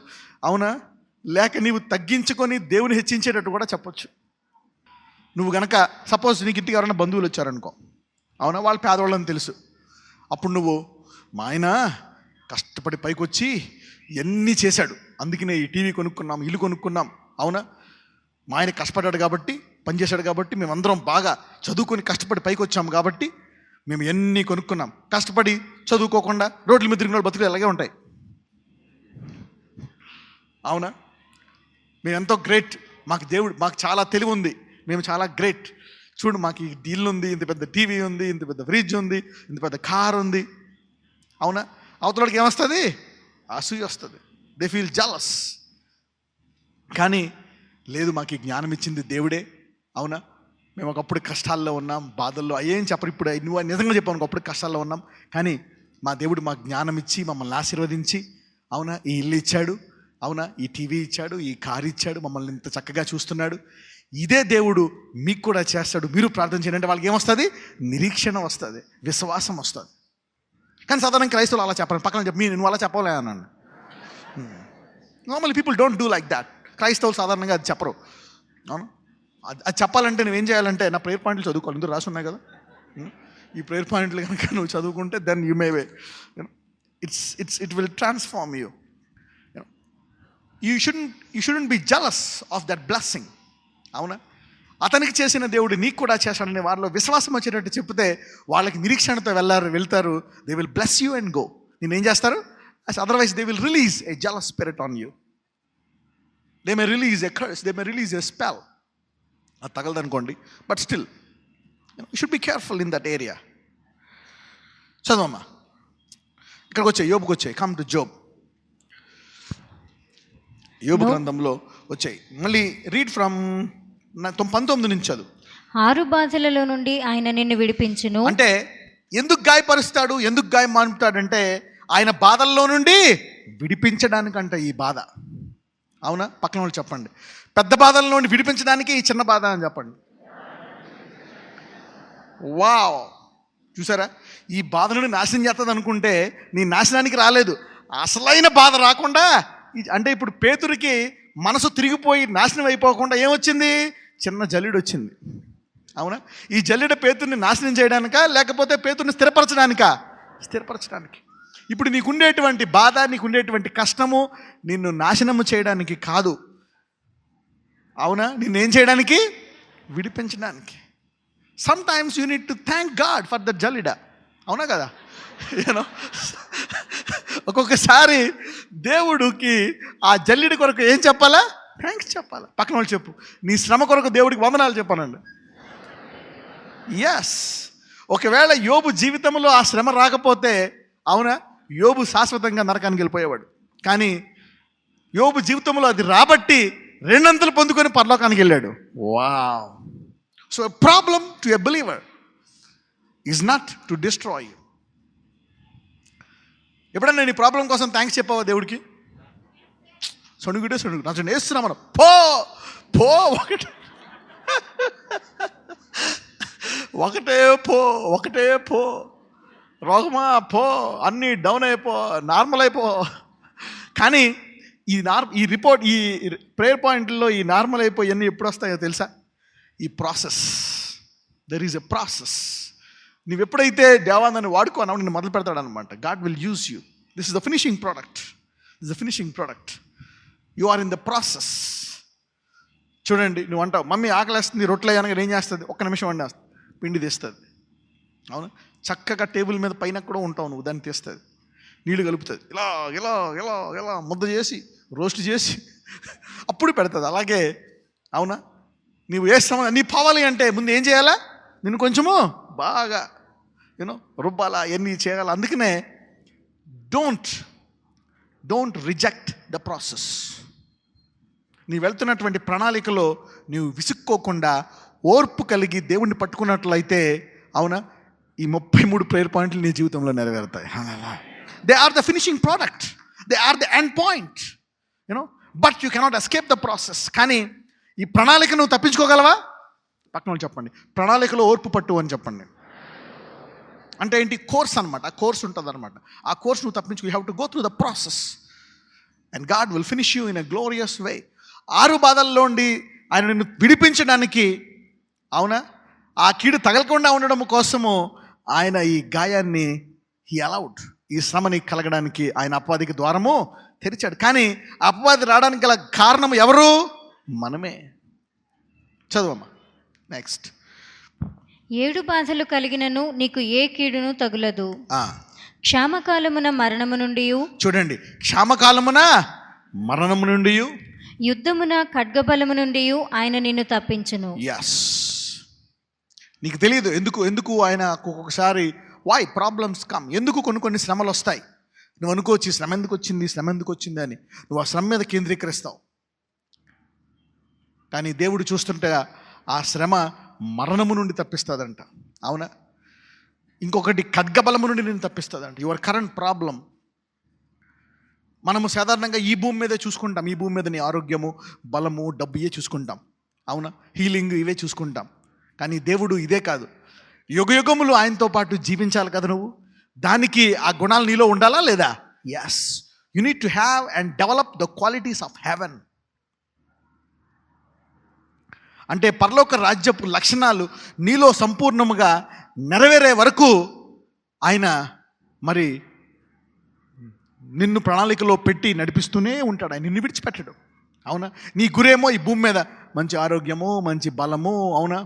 అవునా? లేక నీవు తగ్గించుకొని దేవుని హెచ్చించేటట్టు కూడా చెప్పొచ్చు. నువ్వు గనక సపోజ్ నీకు ఇంటికి ఎవరైనా బంధువులు వచ్చారనుకో, అవునా, వాళ్ళు పేదవాళ్ళని తెలుసు. అప్పుడు నువ్వు, మా ఆయన కష్టపడి పైకి వచ్చి ఎన్ని చేశాడు, అందుకనే ఈ టీవీ కొనుక్కున్నాం, ఇల్లు కొనుక్కున్నాం. అవునా? మా ఆయన కష్టపడ్డాడు కాబట్టి, పనిచేశాడు కాబట్టి, మేమందరం బాగా చదువుకొని కష్టపడి పైకి వచ్చాము కాబట్టి మేము ఎన్ని కొనుక్కున్నాం. కష్టపడి చదువుకోకుండా రోడ్ల మీద తిరిగిన బతుకులు అలాగే ఉంటాయి. అవునా? మేము ఎంతో గ్రేట్, మాకు చాలా తెలివి ఉంది, మేము చాలా గ్రేట్, చూడు మాకు ఈ ఇల్లు ఉంది, ఇంత పెద్ద టీవీ ఉంది, ఇంత పెద్ద ఫ్రిడ్జ్ ఉంది, ఇంత పెద్ద కార్ ఉంది. అవునా? అవతలకి ఏమొస్తుంది? అసూయ వస్తుంది. They feel jealous. కానీ లేదు, మాకు ఈ జ్ఞానం ఇచ్చింది దేవుడే. అవునా? మేము ఒకప్పుడు కష్టాల్లో ఉన్నాం, బాధల్లో, ఏం చెప్పరు. ఇప్పుడు నువ్వు నిజంగా చెప్పాను, ఒకప్పుడు కష్టాల్లో ఉన్నాం, కానీ మా దేవుడు మాకు జ్ఞానం ఇచ్చి మమ్మల్ని ఆశీర్వదించి, అవునా, ఈ ఇల్లు ఇచ్చాడు. అవునా, ఈ టీవీ ఇచ్చాడు, ఈ కారు ఇచ్చాడు, మమ్మల్ని ఇంత చక్కగా చూస్తున్నాడు. ఇదే దేవుడు మీకు కూడా చేస్తాడు, మీరు ప్రార్థన చేయండి అంటే వాళ్ళకి ఏమొస్తుంది? నిరీక్షణ వస్తుంది, విశ్వాసం వస్తుంది. కానీ సాధారణ క్రైస్తవులు అలా చెప్పాలి. పక్కన చెప్పి నువ్వు అలా చెప్పలే అన్నాను. Normal people don't do like that. క్రైస్తవులు సాధారణంగా అది చెప్పరు. అవును, అది చెప్పాలంటే నువ్వేం చేయాలంటే నా ప్రేయర్ పాయింట్లు చదువుకోవాలి. ఇందుకు రాసి ఉన్నాయి కదా, ఈ ప్రేయర్ పాయింట్లు కనుక నువ్వు చదువుకుంటే then you may way it will transform you. You shouldn't be jealous of that blessing. అవునా, అతనికి చేసిన దేవుడు నీకు కూడా చేశాడని వారిలో విశ్వాసం వచ్చేటట్టు చెప్తే వాళ్ళకి నిరీక్షణతో వెళ్తారు. They will bless you and go. నేనేం చేస్తారు? Otherwise they will release a jealous spirit on you. They may release a curse, they may release a spell. అది తగలదనుకోండి, but still you should be careful in that area. చదవమ్మా, ఇక్కడికి వచ్చాయి, యోబుకి వచ్చాయి. Come to Job. యోబు గ్రంథంలో వచ్చాయి. మళ్ళీ రీడ్ ఫ్రమ్ 19 నుంచి చదువు. 6 బాధలలో నుండి ఆయన నిన్ను విడిపించును. అంటే ఎందుకు గాయపరుస్తాడు, ఎందుకు గాయం మానుపుతాడంటే ఆయన బాధల్లో నుండి విడిపించడానికంట ఈ బాధ. అవునా, పక్కన వాళ్ళు చెప్పండి, పెద్ద బాధల నుండి విడిపించడానికి ఈ చిన్న బాధ అని చెప్పండి. వావ్, చూసారా, ఈ బాధ నుండి నాశనం చేస్తుంది అనుకుంటే నీ నాశనానికి రాలేదు, అసలైన బాధ రాకుండా. అంటే ఇప్పుడు పేతురికి మనసు తిరిగిపోయి నాశనం అయిపోకుండా ఏమొచ్చింది? చిన్న జల్లుడు వచ్చింది. అవునా, ఈ జల్లుడ పేతుర్ని నాశనం చేయడానికా లేకపోతే పేతుర్ని స్థిరపరచడానికా? స్థిరపరచడానికి. ఇప్పుడు నీకుండేటువంటి బాధ, నీకుండేటువంటి కష్టము నిన్ను నాశనము చేయడానికి కాదు. అవునా, నిన్నేం చేయడానికి? విడిపించడానికి. Sometimes you need to thank god for the జల్లిడ. అవునా కదా? యూనో, ఒక్కొక్కసారి దేవుడికి ఆ జల్లిడి కొరకు ఏం చెప్పాలా? థ్యాంక్స్ చెప్పాలి. పక్కన వాళ్ళు చెప్పు, నీ శ్రమ కొరకు దేవుడికి వందనాలు చెప్పానండి. ఎస్, ఒకవేళ యోబు జీవితంలో ఆ శ్రమ రాకపోతే, అవునా, యోబు శాశ్వతంగా నరకానికి వెళ్ళిపోయేవాడు. కానీ యోబు జీవితంలో అది రాబట్టి 2 అంతలు పొందుకొని పరలోకానికి వెళ్ళాడు. Wow. So a problem to a believer is not to destroy you. ఎప్పుడన్నా నీ ప్రాబ్లం కోసం థ్యాంక్స్ చెప్పావా దేవుడికి? సణుగుడే సణుగు, నా వేస్తున్నాం మనం, పో పో ఒకటే పో రోగమా పో, అన్నీ డౌన్ అయిపో, నార్మల్ అయిపో. కానీ ఈ రిపోర్ట్, ఈ ప్రేయర్ పాయింట్లో ఈ నార్మల్ అయిపోయి అన్నీ ఎప్పుడు వస్తాయో తెలుసా? ఈ process, there is a process. నువ్వు ఎప్పుడైతే దేవాన్ని వాడుకోనావు నిన్ను మొదలు పెడతాడనమాట. God will use you. This is the finishing product. This the finishing product. You are in the process. చూడండి, నువ్వు అంటావు మమ్మీ ఆకలేస్తుంది, రొట్టెలు అయ్యాక ఏం చేస్తుంది? 1 నిమిషం వండేస్తుంది, పిండి తీస్తుంది. అవును, చక్కగా టేబుల్ మీద పైన కూడా ఉంటావు నువ్వు, దాన్ని తీస్తుంది, నీళ్ళు కలుపుతుంది, ఇలా ఇలా ఇలా ఇలా ముద్ద చేసి రోస్ట్ చేసి అప్పుడు పెడుతుంది. అలాగే అవునా, నువ్వు వేస్తావు, నీ పోవాలి అంటే ముందు ఏం చేయాలా? నేను కొంచెము బాగా రుబ్బాలా, ఎన్ని చేయాలి. అందుకనే డోంట్ రిజెక్ట్ ద ప్రాసెస్. నీ వెళ్తున్నటువంటి ప్రణాళికలో నీవు విసుక్కోకుండా ఓర్పు కలిగి దేవుణ్ణి పట్టుకున్నట్లయితే, అవునా, ఈ 33 ప్రేయర్ పాయింట్లు నీ జీవితంలో నెరవేరుతాయి. They are the finishing product, they are the end point, but you cannot escape the process. కానీ ఈ ప్రణాళిక నువ్వు తప్పించుకోగలవా? పక్కన వాళ్ళు చెప్పండి, ప్రణాళికలో ఓర్పు పట్టు అని చెప్పండి. అంటే ఏంటి? కోర్స్ అనమాట. ఆ కోర్స్ ఉంటుంది అనమాట. ఆ కోర్స్ నువ్వు తప్పించుకో. You have to go through the process and god will finish you in a glorious way. 6 బాధల్లోండి ఆయన నిన్ను విడిపించడానికి, అవునా, ఆ కీడు తగలకుండా ఉండడం కోసము ఆయన ఈ గాయాన్ని హీ అలౌడ్, ఈ శ్రమ నీకు కలగడానికి ఆయన అపవాదికి ద్వారము తెరిచాడు. కానీ అపవాది రావడానికి గల కారణం ఎవరు? మనమే. చదవమ్మా నెక్స్ట్. 7 బాధలు కలిగినను నీకు ఏ కీడును తగులదు. క్షామకాలమున మరణము నుండి, చూడండి, క్షామకాలమున మరణము నుండి, యుద్ధమున ఖడ్గబలము నుండి ఆయన నిన్ను తప్పించును. ఎస్, నీకు తెలియదు ఎందుకు ఆయన ఒక్కొక్కసారి వై ప్రాబ్లమ్స్ కమ్, ఎందుకు కొన్ని శ్రమలు వస్తాయి. నువ్వు అనుకోవచ్చు శ్రమ ఎందుకు వచ్చింది అని, నువ్వు ఆ శ్రమ మీద కేంద్రీకరిస్తావు. కానీ దేవుడు చూస్తుంటే ఆ శ్రమ మరణము నుండి తప్పిస్తుందంట. అవునా, ఇంకొకటి ఖడ్గబలము నుండి నేను తప్పిస్తుందంట. యువర్ కరెంట్ ప్రాబ్లం మనము సాధారణంగా ఈ భూమి మీదే చూసుకుంటాం. ఈ భూమి మీద నీ ఆరోగ్యము, బలము, డబ్బు ఇవే చూసుకుంటాం. అవునా, హీలింగ్ ఇవే చూసుకుంటాం. కానీ దేవుడు ఇదే కాదు, యుగయుగములు ఆయనతో పాటు జీవించాలి కదా నువ్వు. దానికి ఆ గుణాలు నీలో ఉండాలా లేదా? Yes, you need to have and develop the qualities of heaven. అంటే పరలోక రాజ్యపు లక్షణాలు నీలో సంపూర్ణముగా నెరవేరే వరకు ఆయన మరి నిన్ను ప్రణాళికలో పెట్టి నడిపిస్తూనే ఉంటాడు. ఆయన నిన్ను విడిచిపెట్టడు. అవునా, నీ గురేమో ఈ భూమి మీద మంచి ఆరోగ్యము, మంచి బలము, అవునా,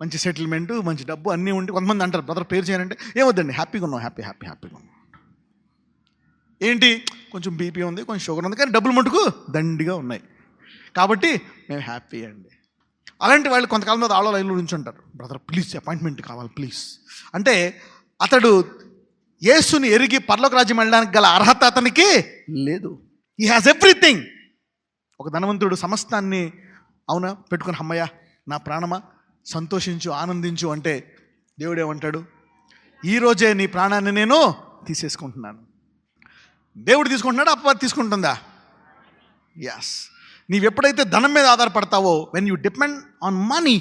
మంచి సెటిల్మెంటు, మంచి డబ్బు అన్నీ ఉండి. కొంతమంది అంటారు, బ్రదర్ పేరు చేయాలంటే ఏమొద్దండి, హ్యాపీగా ఉన్నాం, హ్యాపీగా ఉన్నాం. ఏంటి, కొంచెం బీపీ ఉంది, కొంచెం షుగర్ ఉంది, కానీ డబ్బులు మటుకు దండిగా ఉన్నాయి కాబట్టి మేము హ్యాపీ అండి. అలాంటి వాళ్ళు కొంతకాలం మీద ఆళ్ళ లైన్లో నుంచి ఉంటారు, బ్రదర్ ప్లీజ్ అపాయింట్మెంట్ కావాలి ప్లీజ్ అంటే, అతడు యేసుని ఎరిగి పరలోక రాజ్యం వెళ్ళడానికి గల అర్హత అతనికి లేదు. He has everything. ఒక ధనవంతుడు సమస్తాన్ని, అవునా, పెట్టుకుని అమ్మయ్య నా ప్రాణమా సంతోషించు, ఆనందించు అంటే దేవుడు ఏమంటాడు? ఈరోజే నీ ప్రాణాన్ని నేను తీసేసుకుంటున్నాను. దేవుడు తీసుకుంటున్నాడా, అపవాది తీసుకుంటుందా? ఎస్. నీవు ఎప్పుడైతే ధనం మీద ఆధారపడతావో, when you depend on money.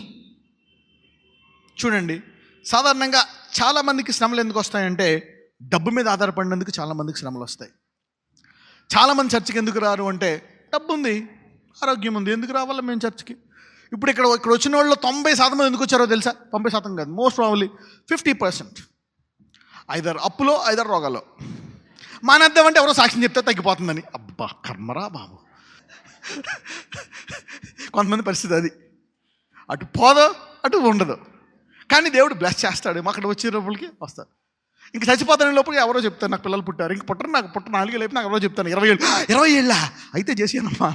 చూడండి, సాధారణంగా చాలామందికి శ్రమలు ఎందుకు వస్తాయంటే, డబ్బు మీద ఆధారపడినందుకు చాలామందికి శ్రమలు వస్తాయి. చాలామంది చర్చికి ఎందుకు రారు అంటే, డబ్బు ఉంది, ఆరోగ్యం ఉంది, ఎందుకు రావాలా మేము చర్చికి? ఇప్పుడు ఇక్కడ వచ్చిన వాళ్ళు 90% ఎందుకు వచ్చారో తెలుసా? 90% కాదు, మోస్ట్ ప్రాబబ్లీ 50%. ఐదర్ అప్పులో, ఐదర్ రోగాలో. మానేద్దామంటే ఎవరో సాక్ష్యం చెప్తే తగ్గిపోతుందని. అబ్బా కర్మరా బాబు. కొంతమంది పరిస్థితి అది, అటు పోదో అటు ఉండదు. కానీ దేవుడు బ్లెస్ చేస్తాడు. అక్కడ వచ్చే లోపలికి వస్తారు. ఇంక చచ్చిపోతాను లోపలికి ఎవరో చెప్తారు, నాకు పిల్లలు పుట్టారు, ఇంక పుట్టరు, నాకు పుట్ట 4 ఏళ్ళు అయిపోయి నాకు ఎవరో చెప్తాను 20 ఏళ్ళ అయితే చేసానమ్మా.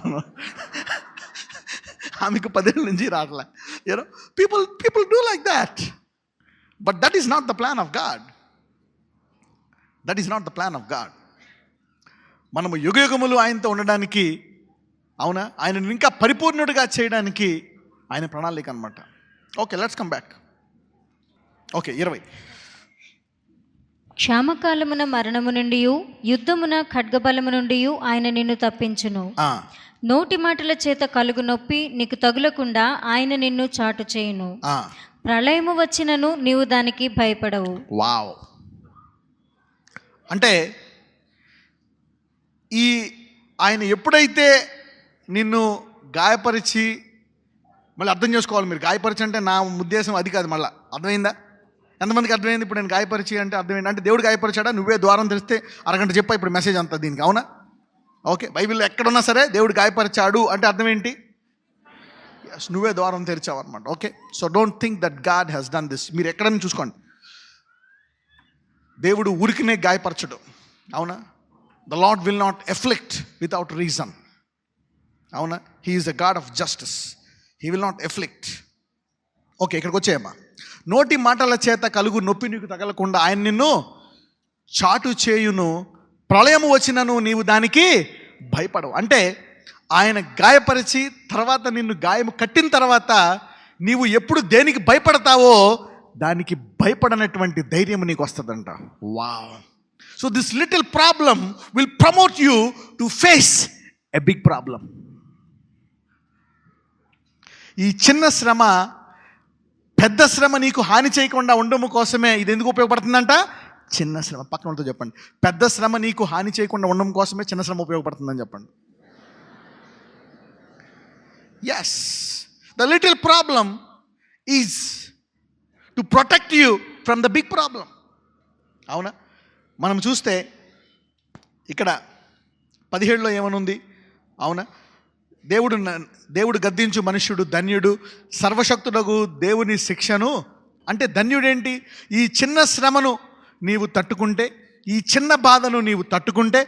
ఆమెకు 10 ఏళ్ళ నుంచి రావట్లే. You know, people do like that. But that is not the plan of God. That is not the plan of God. మనము యుగయుగములు ఆయనతో ఉండడానికి, అవునా, ఆయనను ఇంకా పరిపూర్ణుడిగా చేయడానికి ఆయన ప్రణాళిక అనమాట. Okay, let's come back. Okay, 20. క్షామకాలమున మరణము నుండి, యుద్ధమున ఖడ్గబలము నుండి ఆయన నిన్ను తప్పించును. నోటి మాటల చేత కలుగు నొప్పి నీకు తగులకుండా ఆయన నిన్ను చాటు చేయును. ప్రళయము వచ్చినను నీవు దానికి భయపడవు. వావ్. అంటే ఆయన ఎప్పుడైతే నిన్ను గాయపరిచి, మళ్ళీ అర్థం చేసుకోవాలి మీరు, గాయపరిచి అంటే నా ఉద్దేశం అది కాదు. మళ్ళీ అర్థమైందా? ఎంతమందికి అర్థమైంది? ఇప్పుడు నేను గాయపరిచి అంటే అర్థమైంది అంటే దేవుడు గాయపరిచాడా? నువ్వే ద్వారం తెరిస్తే అరగంట చెప్పా ఇప్పుడు మెసేజ్ అంతా దీనికి, అవునా? ఓకే, బైబిల్లో ఎక్కడున్నా సరే దేవుడు గాయపరిచాడు అంటే అర్థం ఏంటి? ఎస్, నువ్వే ద్వారం తెరిచావు అనమాట. Okay, so don't think that god has done this. మీరు ఎక్కడైనా చూసుకోండి, దేవుడు ఊరికినే గాయపరచడు, అవునా? The lord will not afflict without reason, అవునా? He is the god of justice. He will not afflict. Okay, ఇక్కడికి వచ్చేయమ్మా. నోటి మాటల చేత కలుగు నొప్పి నీకు తగలకుండా ఆయన నిన్ను చాటు చేయును. ప్రళయము వచ్చినను నీవు దానికి భయపడవు. అంటే ఆయన గాయపరిచి తర్వాత నిన్ను గాయము కట్టిన తర్వాత నీవు ఎప్పుడు దేనికి భయపడతావో దానికి భయపడనటువంటి ధైర్యం నీకు వస్తుందంట. Wow. So this little problem will promote you to face a big problem. ఈ చిన్న శ్రమ పెద్ద శ్రమ నీకు హాని చేయకుండా ఉండము కోసమే. ఇది ఎందుకు ఉపయోగపడుతుందంట? చిన్న శ్రమ. పక్కన వాళ్ళతో చెప్పండి, పెద్ద శ్రమ నీకు హాని చేయకుండా ఉండడం కోసమే చిన్న శ్రమ ఉపయోగపడుతుందని చెప్పండి. Yes, the little problem is to protect you from the big problem. అవునా? మనం చూస్తే ఇక్కడ 17లో ఏమనుంది? అవునా, దేవుడు గద్దించు మనుష్యుడు ధన్యుడు, సర్వశక్తుడగు దేవుని శిక్షను. అంటే ధన్యుడేంటి? ఈ చిన్న శ్రమను నీవు తట్టుకుంటే, ఈ చిన్న బాధను నీవు తట్టుకుంటే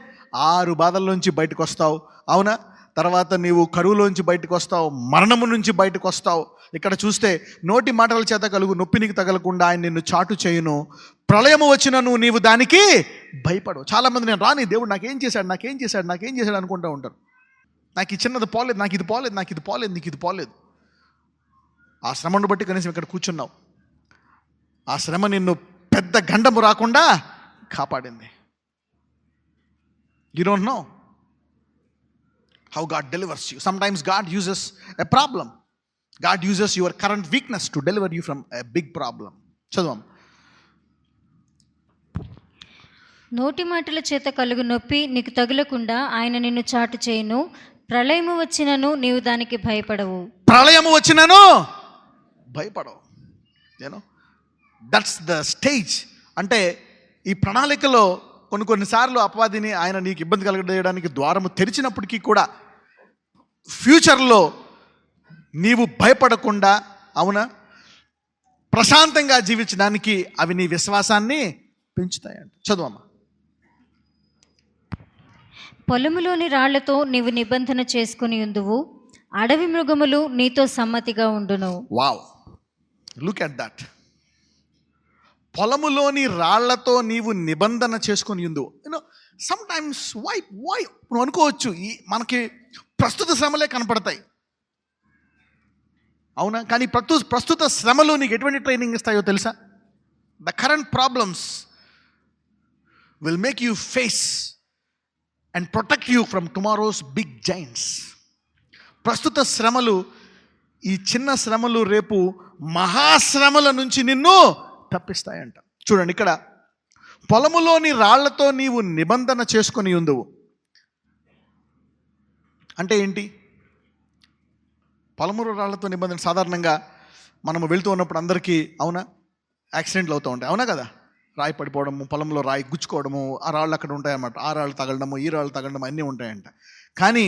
6 బాధల్లోంచి బయటకు వస్తావు. అవునా? తర్వాత నీవు కరువులోంచి బయటకు వస్తావు, మరణము నుంచి బయటకు వస్తావు. ఇక్కడ చూస్తే నోటి మాటల చేత కలుగు నొప్పి నీకు తగలకుండా ఆయన నిన్ను చాటు చేయును. ప్రళయము వచ్చినను నీవు దానికి భయపడవు. చాలామంది నేను రాని దేవుడు నాకేం చేశాడు అనుకుంటూ ఉంటారు. నాకు ఈ చిన్నది పోలేదు, నాకు ఇది పోలేదు, నీకు ఇది పోలేదు. ఆ శ్రమను బట్టి కనీసం ఇక్కడ కూర్చున్నావు. ఆ శ్రమ నిన్ను పెద్ద గండము రాకుండా కాపాడింది. You don't know. How God delivers you. Sometimes God uses a problem. God uses your current weakness to deliver you from a big problem. చదువు. నోటి మాటల చేత కలుగు నొప్పి నీకు తగులకుండా ఆయన నిన్ను చాటు చేయును. ప్రళయము వచ్చినను నీవు దానికి భయపడవు. ప్రళయము వచ్చినను భయపడవు. You know that's the stage. అంటే ఈ ప్రణాళికలో కొన్నిసార్లు అపవాదిని ఆయన నీకు ఇబ్బంది కలగజేయడానికి ద్వారము తెరిచినప్పటికీ కూడా ఫ్యూచర్లో నీవు భయపడకుండా, అవునా, ప్రశాంతంగా జీవించడానికి అవి నీ విశ్వాసాన్ని పెంచుతాయంట. చదువమ్మా. పొలములోని రాళ్లతో నీవు నిబంధన చేసుకుని ఉందువు, అడవి మృగములు నీతో సమ్మతిగా ఉండును. Wow, look at that. పొలములోని రాళ్లతో నీవు నిబంధన చేసుకొని ఉందువు. యూనో సమ్ టైమ్స్ వై నువ్వు అనుకోవచ్చు మనకి ప్రస్తుత శ్రమలే కనపడతాయి, అవునా? కానీ ప్రస్తుత శ్రమలు నీకు ఎటువంటి ట్రైనింగ్ ఇస్తాయో తెలుసా? The current problems will make you face and protect you from tomorrow's big giants. ప్రస్తుత శ్రమలు, ఈ చిన్న శ్రమలు రేపు మహాశ్రమల నుంచి నిన్ను తప్పిస్తాయంట. చూడండి, ఇక్కడ పొలములోని రాళ్లతో నీవు నిబంధన చేసుకొని ఉందువు అంటే ఏంటి? పొలములో రాళ్లతో నిబంధన, సాధారణంగా మనము వెళ్తూ ఉన్నప్పుడు అందరికీ, అవునా, యాక్సిడెంట్లు అవుతూ ఉంటాయి, అవునా కదా? రాయి పడిపోవడము, పొలంలో రాయి గుచ్చుకోవడము, ఆ రాళ్ళు అక్కడ ఉంటాయన్నమాట, ఆ రాళ్ళు తగలడము, ఈ రాళ్ళు తగలడము అన్నీ ఉంటాయంట. కానీ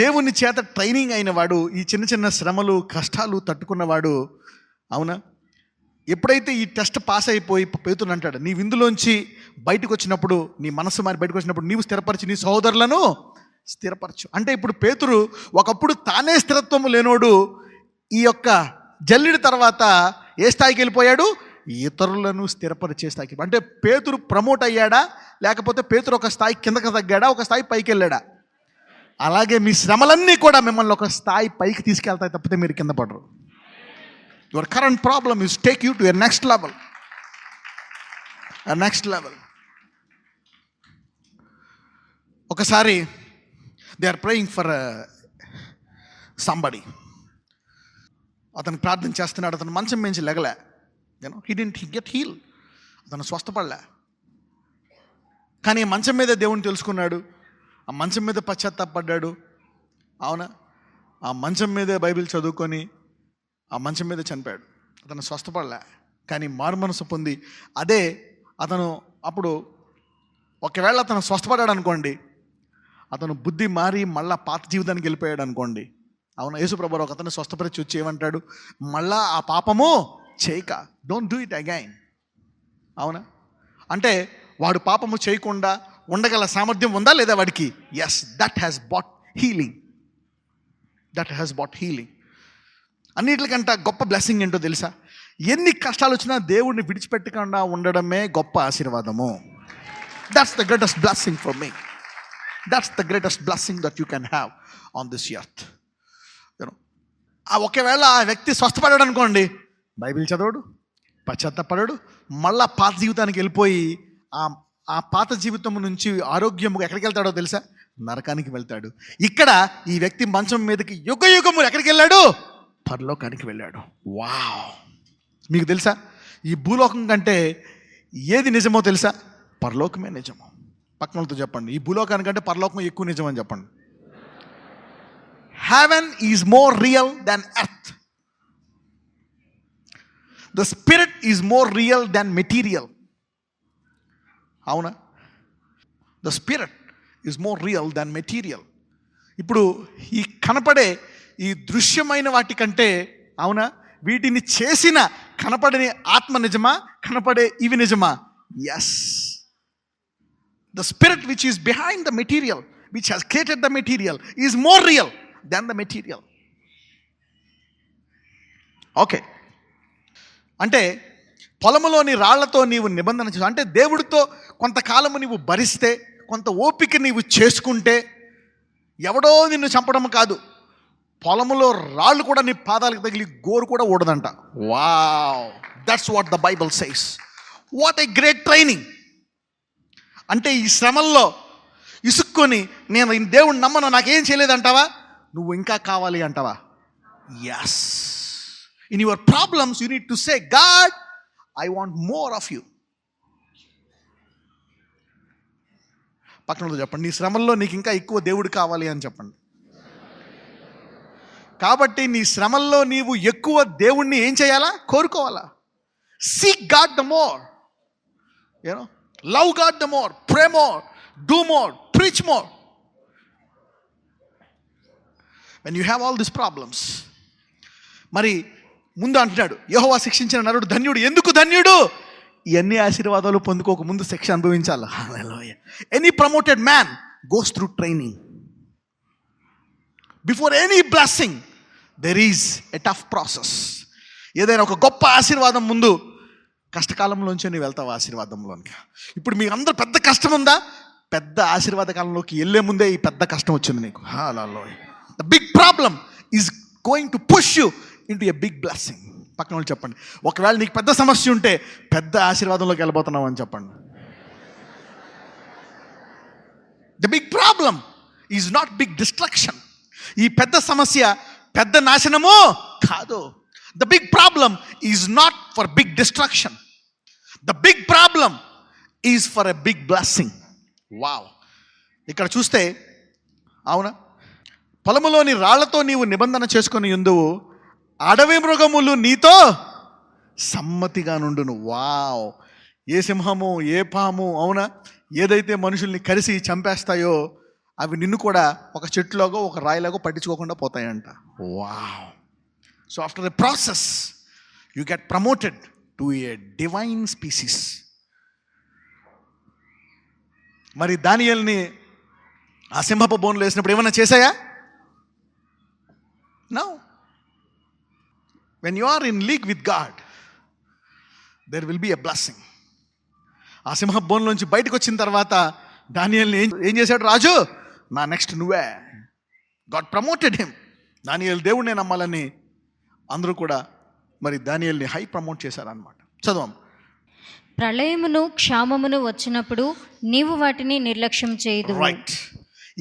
దేవుని చేత ట్రైనింగ్ అయిన వాడు, ఈ చిన్న చిన్న శ్రమలు కష్టాలు తట్టుకున్నవాడు, అవునా, ఎప్పుడైతే ఈ టెస్ట్ పాస్ అయిపోయి పేతురు అంటాడు, నీ విందులోంచి బయటకు వచ్చినప్పుడు, నీ మనసు మారి బయటకు వచ్చినప్పుడు నీవు స్థిరపరిచి నీ సహోదరులను స్థిరపరచు. అంటే ఇప్పుడు పేతురు ఒకప్పుడు తానే స్థిరత్వము లేనోడు, ఈ యొక్క జల్లిడి తర్వాత ఏ స్థాయికి వెళ్ళిపోయాడు? ఇతరులను స్థిరపరిచే స్థాయికి. అంటే పేతురు ప్రమోట్ అయ్యాడా, లేకపోతే పేతురు ఒక స్థాయి కిందకి తగ్గాడా, ఒక స్థాయి పైకి వెళ్ళాడా? అలాగే మీ శ్రమలన్నీ కూడా మిమ్మల్ని ఒక స్థాయి పైకి తీసుకెళ్తాయి, తప్పితే మీరు కింద పడరు. Your current problem is take you to a next level. A next level. ఒకసారి they are praying for somebody. అతను ప్రార్థన చేస్తున్నాడు, అతను మంచం మించి లెగలే. he didn't get healed. అతను స్వస్థపడలే. కానీ మంచం మీద దేవుని తెలుసుకున్నాడు, ఆ మంచం మీద పశ్చాత్తాపడ్డాడు, అవునా, ఆ మంచం మీదే బైబిల్ చదువుకొని ఆ మంచం మీద చనిపోయాడు. అతను స్వస్థపడలే, కానీ మారు మనసు పొంది, అదే అతను అప్పుడు ఒకవేళ అతను స్వస్థపడ్డాడు అనుకోండి, అతను బుద్ధి మారి మళ్ళా పాత జీవితానికి వెళ్ళిపోయాడు అనుకోండి, అవునా, యేసుప్రభువు ఒక అతను స్వస్థపరిచి వచ్చి ఏమంటాడు? మళ్ళా ఆ పాపము చేయక, డోంట్ డూ ఇట్ అగైన్. అవునా, అంటే వాడు పాపము చేయకుండా ఉండగల సామర్థ్యం ఉందా లేదా వాడికి? Yes, that has bought healing. That has bought healing. అన్నిటికంటే గొప్ప బ్లెస్సింగ్ ఏంటో తెలుసా? ఎన్ని కష్టాలు వచ్చినా దేవుడిని విడిచిపెట్టకుండా ఉండడమే గొప్ప ఆశీర్వాదము. That's the greatest blessing for me. That's the greatest blessing that you can have on this earth. ఒకవేళ ఆ వ్యక్తి స్వస్థపడాడు అనుకోండి, బైబిల్ చదవడు, పశ్చాత్తాపడడు, మళ్ళా పాత జీవితానికి వెళ్ళిపోయి ఆ పాత జీవితం నుంచి ఆరోగ్యముగా ఎక్కడికి వెళ్తాడో తెలుసా? నరకానికి వెళ్తాడు. ఇక్కడ ఈ వ్యక్తి మంచం మీదకి యుగములు ఎక్కడికి వెళ్ళాడు? పరలోకానికి వెళ్ళాడు. వావ్! మీకు తెలుసా, ఈ భూలోకం కంటే ఏది నిజమో తెలుసా? పరలోకమే నిజము. పక్కనతో చెప్పండి, ఈ భూలోకానికంటే పరలోకం ఎక్కువ నిజం అని చెప్పండి. Heaven is more real than earth. The spirit is more real than material. అవునా, the spirit is more real than material. ఇప్పుడు ఈ కనపడే ఈ దృశ్యమైన వాటి కంటే, అవునా, వీటిని చేసిన కనపడని ఆత్మ నిజమా, కనపడే ఇవి నిజమా? Yes, the spirit which is behind the material, which has created the material, is more real than the material. Okay, అంటే పొలములోని రాళ్లతో నీవు నిబంధన చేసు, అంటే దేవుడితో కొంతకాలము నీవు భరిస్తే, కొంత ఓపిక నీవు చేసుకుంటే, ఎవడో నిన్ను చంపడం కాదు, పొలములో రాళ్ళు కూడా నీ పాదాలకు తగిలి గోరు కూడా ఊడదంట. Wow, that's what the Bible says. What a great training. అంటే ఈ శ్రమల్లో, ఇసుక్కొని నేను ఈ దేవుడిని నమ్మను, నాకేం చేయలేదంటావా? నువ్వు ఇంకా కావాలి అంటావా? Yes. In your problems you need to say, god, I want more of you. పక్కనతో చెప్పండి, నీ శ్రమల్లో నీకు ఇంకా ఎక్కువ దేవుడు కావాలి అని చెప్పండి. కాబట్టి నీ శ్రమల్లో నీవు ఎక్కువ దేవుణ్ణి ఏం చేయాలా? కోరుకోవాలా. Seek god the more, you know, love god the more, pray more, do more, preach more. When you have all this problems. మరి ముందు అంటున్నాడు, యెహోవా శిక్షించిన నరుడు ధన్యుడు. ఎందుకు ధన్యుడు? ఇవన్నీ ఆశీర్వాదాలు పొందుకోక ముందు శిక్ష అనుభవించాలి. Hallelujah. Any promoted man goes through training. Before any blessing there is a tough process. ఏదైనా ఒక గొప్ప ఆశీర్వాదం ముందు కష్టకాలంలోంచి నువ్వు వెళ్తావు ఆశీర్వాదంలోనికి. ఇప్పుడు మీకు అందరూ పెద్ద కష్టం ఉందా? పెద్ద ఆశీర్వాద కాలంలోకి వెళ్ళే ముందే ఈ పెద్ద కష్టం వచ్చింది నీకు. Hallelujah. The big problem is going to push you into a big blessing. పక్కన వాళ్ళు చెప్పండి, ఒకవేళ నీకు పెద్ద సమస్య ఉంటే పెద్ద ఆశీర్వాదంలోకి వెళ్ళిపోతున్నావు అని చెప్పండి. The big problem is not big destruction. ఈ పెద్ద సమస్య పెద్ద నాశనము కాదు. The big problem is not for big destruction. The big problem is for a big blessing. Wow. ఇక్కడ చూస్తే, అవునా, పొలములోని రాళ్లతో నీవు నిబంధన చేసుకొని ఉందువు, అడవి మృగములు నీతో సమ్మతిగా నుండును. వావ్. ఏ సింహము, ఏ పాము, అవునా, ఏదైతే మనుషుల్ని కరిసి చంపేస్తాయో అవి నిన్ను కూడా ఒక చెట్టులాగో ఒక రాయిలాగో పట్టించుకోకుండా పోతాయంట. Wow. So after a process you get promoted to a divine species. మరి దానియేలుని ఆ సింహపు బోన్లో వేసినప్పుడు ఏమన్నా చేశాయా? No. When you are in league with God, there will be a blessing. ఆ సింహ బోన్లోంచి బయటకు వచ్చిన తర్వాత దానియేలుని ఏం చేశాడు రాజు? నా నెక్స్ట్ నువ్వే. God promoted him. దానియేలు దేవుడినే నమ్మాలని అందరూ కూడా మరి దానియేలుని హై ప్రమోట్ చేశారనమాట. చదవం. ప్రళయమును క్షామమును వచ్చినప్పుడు నీవు వాటిని నిర్లక్ష్యం చేయదు. రైట్.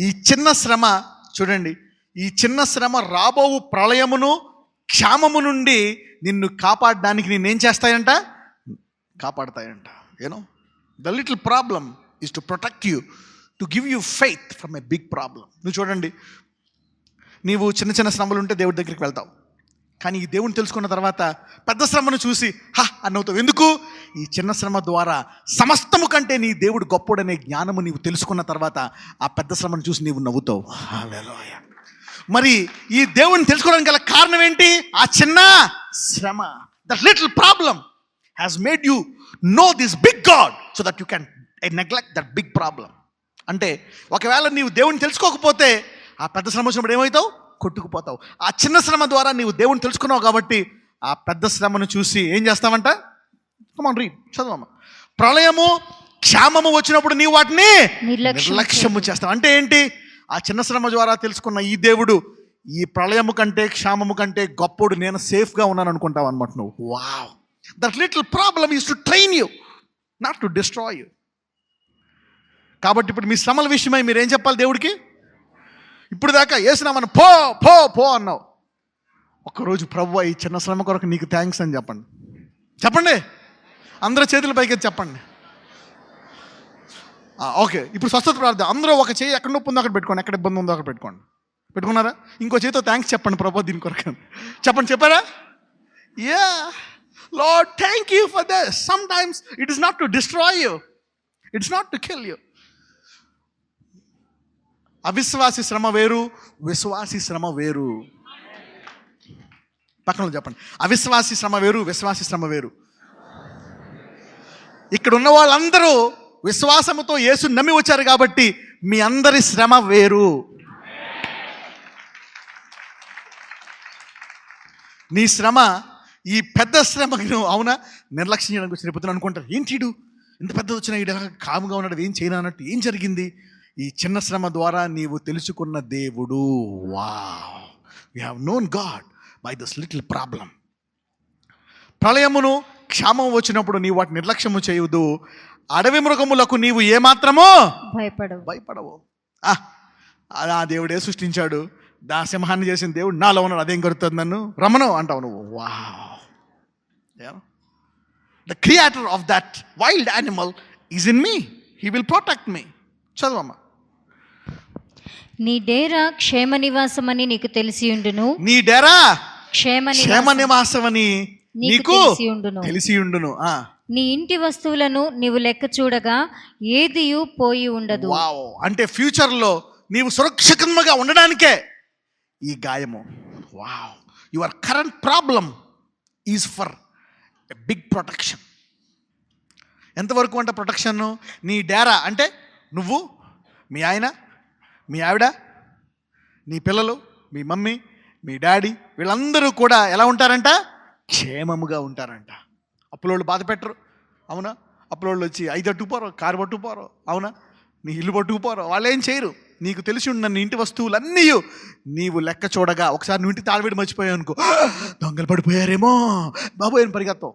ఈ చిన్న శ్రమ చూడండి, ఈ చిన్న శ్రమ రాబోవు ప్రళయమును క్షామము నుండి నిన్ను కాపాడడానికి నేనేం చేస్తాయంట? కాపాడతాయంట. You know, the little problem is to protect you, to give you faith from a big problem. నువ్వు చూడండి, నీవు చిన్న చిన్న శ్రమలు ఉంటే దేవుడి దగ్గరికి వెళ్తావు, కానీ ఈ దేవుని తెలుసుకున్న తర్వాత పెద్ద శ్రమను చూసి అన్నవుతావు. ఎందుకు? ఈ చిన్న శ్రమ ద్వారా సమస్తము కంటే నీ దేవుడు గొప్పోడనే జ్ఞానము నీవు తెలుసుకున్న తర్వాత ఆ పెద్ద శ్రమను చూసి నీవు నవ్వుతావు. హల్లెలూయా. మరి ఈ దేవుని తెలుసుకోవడానికి గల కారణం ఏంటి? ఆ చిన్న శ్రమ. That little problem has made you know this big God so that you can neglect that big problem. అంటే ఒకవేళ నీవు దేవుని తెలుసుకోకపోతే ఆ పెద్ద శ్రమ వచ్చినప్పుడు ఏమవుతావు? కొట్టుకుపోతావు. ఆ చిన్న శ్రమ ద్వారా నీవు దేవుని తెలుసుకున్నావు కాబట్టి ఆ పెద్ద శ్రమను చూసి ఏం చేస్తావంట? కమాన్ రీడ్, చదవమ్మా. ప్రళయము క్షామము వచ్చినప్పుడు నీవు వాటిని నిర్లక్ష్యము చేస్తావు. అంటే ఏంటి? ఆ చిన్న శ్రమ ద్వారా తెలుసుకున్న ఈ దేవుడు ఈ ప్రళయము కంటే క్షామము కంటే గొప్పోడు, నేను సేఫ్గా ఉన్నాను అనుకుంటావు అనమాట నువ్వు. Wow. That little problem is to train you, not to destroy you. కాబట్టి ఇప్పుడు మీ శ్రమల విషయమై మీరు ఏం చెప్పాలి దేవుడికి? ఇప్పుడు దాకా ఏసునామని పో పో పో అన్నావు. ఒక్కరోజు ప్రభువా ఈ చిన్న శ్రమ కొరకు నీకు థ్యాంక్స్ అని చెప్పండి. చెప్పండి, అందరూ చేతుల పైకి చెప్పండి. ఓకే, ఇప్పుడు స్వస్థత ప్రార్థన. అందరూ ఒక చేయి ఎక్కడ నొప్పి ఉందో అక్కడ పెట్టుకోండి, ఎక్కడ ఇబ్బంది ఉందో అక్కడ పెట్టుకోండి. పెట్టుకున్నారా? ఇంకో చేతితో థ్యాంక్స్ చెప్పండి ప్రభు దీని కొరకు చెప్పండి. చెప్పారా? Yeah lord, thank you for this. Sometimes it is not to destroy you, it's not to kill you. అవిశ్వాసి శ్రమ వేరు, విశ్వాసి శ్రమ వేరు. పక్కన చెప్పండి, అవిశ్వాసి శ్రమ వేరు, విశ్వాసి శ్రమ వేరు. ఇక్కడ ఉన్న వాళ్ళందరూ విశ్వాసముతో యేసు నమ్మి వచ్చారు కాబట్టి మీ అందరి శ్రమ వేరు. నీ శ్రమ ఈ పెద్ద శ్రమను అవునా నిర్లక్ష్యం చేయడానికి వచ్చి రేపు అనుకుంటారు, ఏంటిడు ఇంత పెద్ద వచ్చిన ఈడ కాముగా ఉన్నాడు, ఏం చేయను అన్నట్టు. ఏం జరిగింది? ఈ చిన్న శ్రమ ద్వారా నీవు తెలుసుకున్న దేవుడు. Wow, we have known god by this little problem. ప్రళయమును క్షామం వచ్చినప్పుడు నీవు వాటి నిర్లక్ష్యము చేయదు. అడవి మృగములకు నీవు ఏమాత్రమో భయపడవు. ఆ దేవుడే సృష్టించాడు, దా సింహాన్ని చేసిన దేవుడు నాలో ఉన్నాడు, అదేం కొరుతుంది నన్ను, రమణం అంటావు నువ్వు. Wow, the creator of that wild animal is in me, he will protect me. చదవమ్మా. నీ డేరా క్షేమ నివాసమని నీకు తెలిసియుండును. నీ డేరా క్షేమ నివాసమని నీకు తెలిసియుండును. నీ ఇంటి వస్తువులను నీవు లెక్క చూడగా ఏదియు పోయి ఉండదు. వావ్, అంటే ఫ్యూచర్లో నీవు సురక్షితంగా ఉండడానికే ఈ గాయము. Wow, your current problem is for a big protection. ఎంతవరకు అంటే ప్రొటెక్షన్? నీ డేరా అంటే నువ్వు, మీ ఆయన, మీ ఆవిడ, నీ పిల్లలు, మీ మమ్మీ, మీ డాడీ, వీళ్ళందరూ కూడా ఎలా ఉంటారంట? క్షేమముగా ఉంటారంట. అప్పులోళ్ళు బాధ పెట్టరు, అవునా? అప్పులోళ్ళు వచ్చి 5 పట్టుకుపోరు, కారు పట్టుకుపోరు, అవునా? నీ ఇల్లు పట్టుకుపోరు, వాళ్ళు ఏం చేయరు. నీకు తెలిసి ఉన్న నీ ఇంటి వస్తువులన్నీ నీవు లెక్క చూడగా, ఒకసారి నువ్వు ఇంటి తాళవేడి మర్చిపోయావు అనుకో, దొంగలు పడిపోయారేమో బాబు అని పరిగెత్తావు.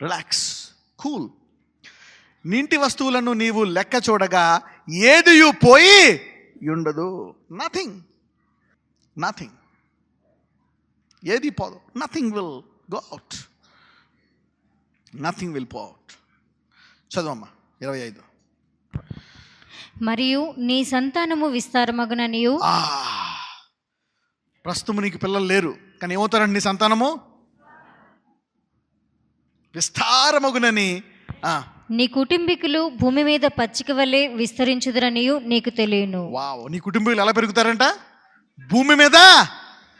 Relax, cool. నీ ఇంటి వస్తువులను నీవు లెక్క చూడగా ఏదియు పోయి ఉండదు. నథింగ్, ఏది పోదు. Nothing will go out, nothing will పో అవుట్. చదవమ్మా 25. మరియు నీ సంతానము విస్తారమగుననియు. ప్రస్తుతం నీకు పిల్లలు లేరు, కానీ ఏమవుతారండి? నీ సంతానము విస్తారమగునని. నీ కుటుంబీకులు భూమి మీద పచ్చిక వలె విస్తరించుదురనియు నీకు తెలియను. వావ్, నీ కుటుంబీకులు ఎలా పెరుగుతారంట? భూమి మీద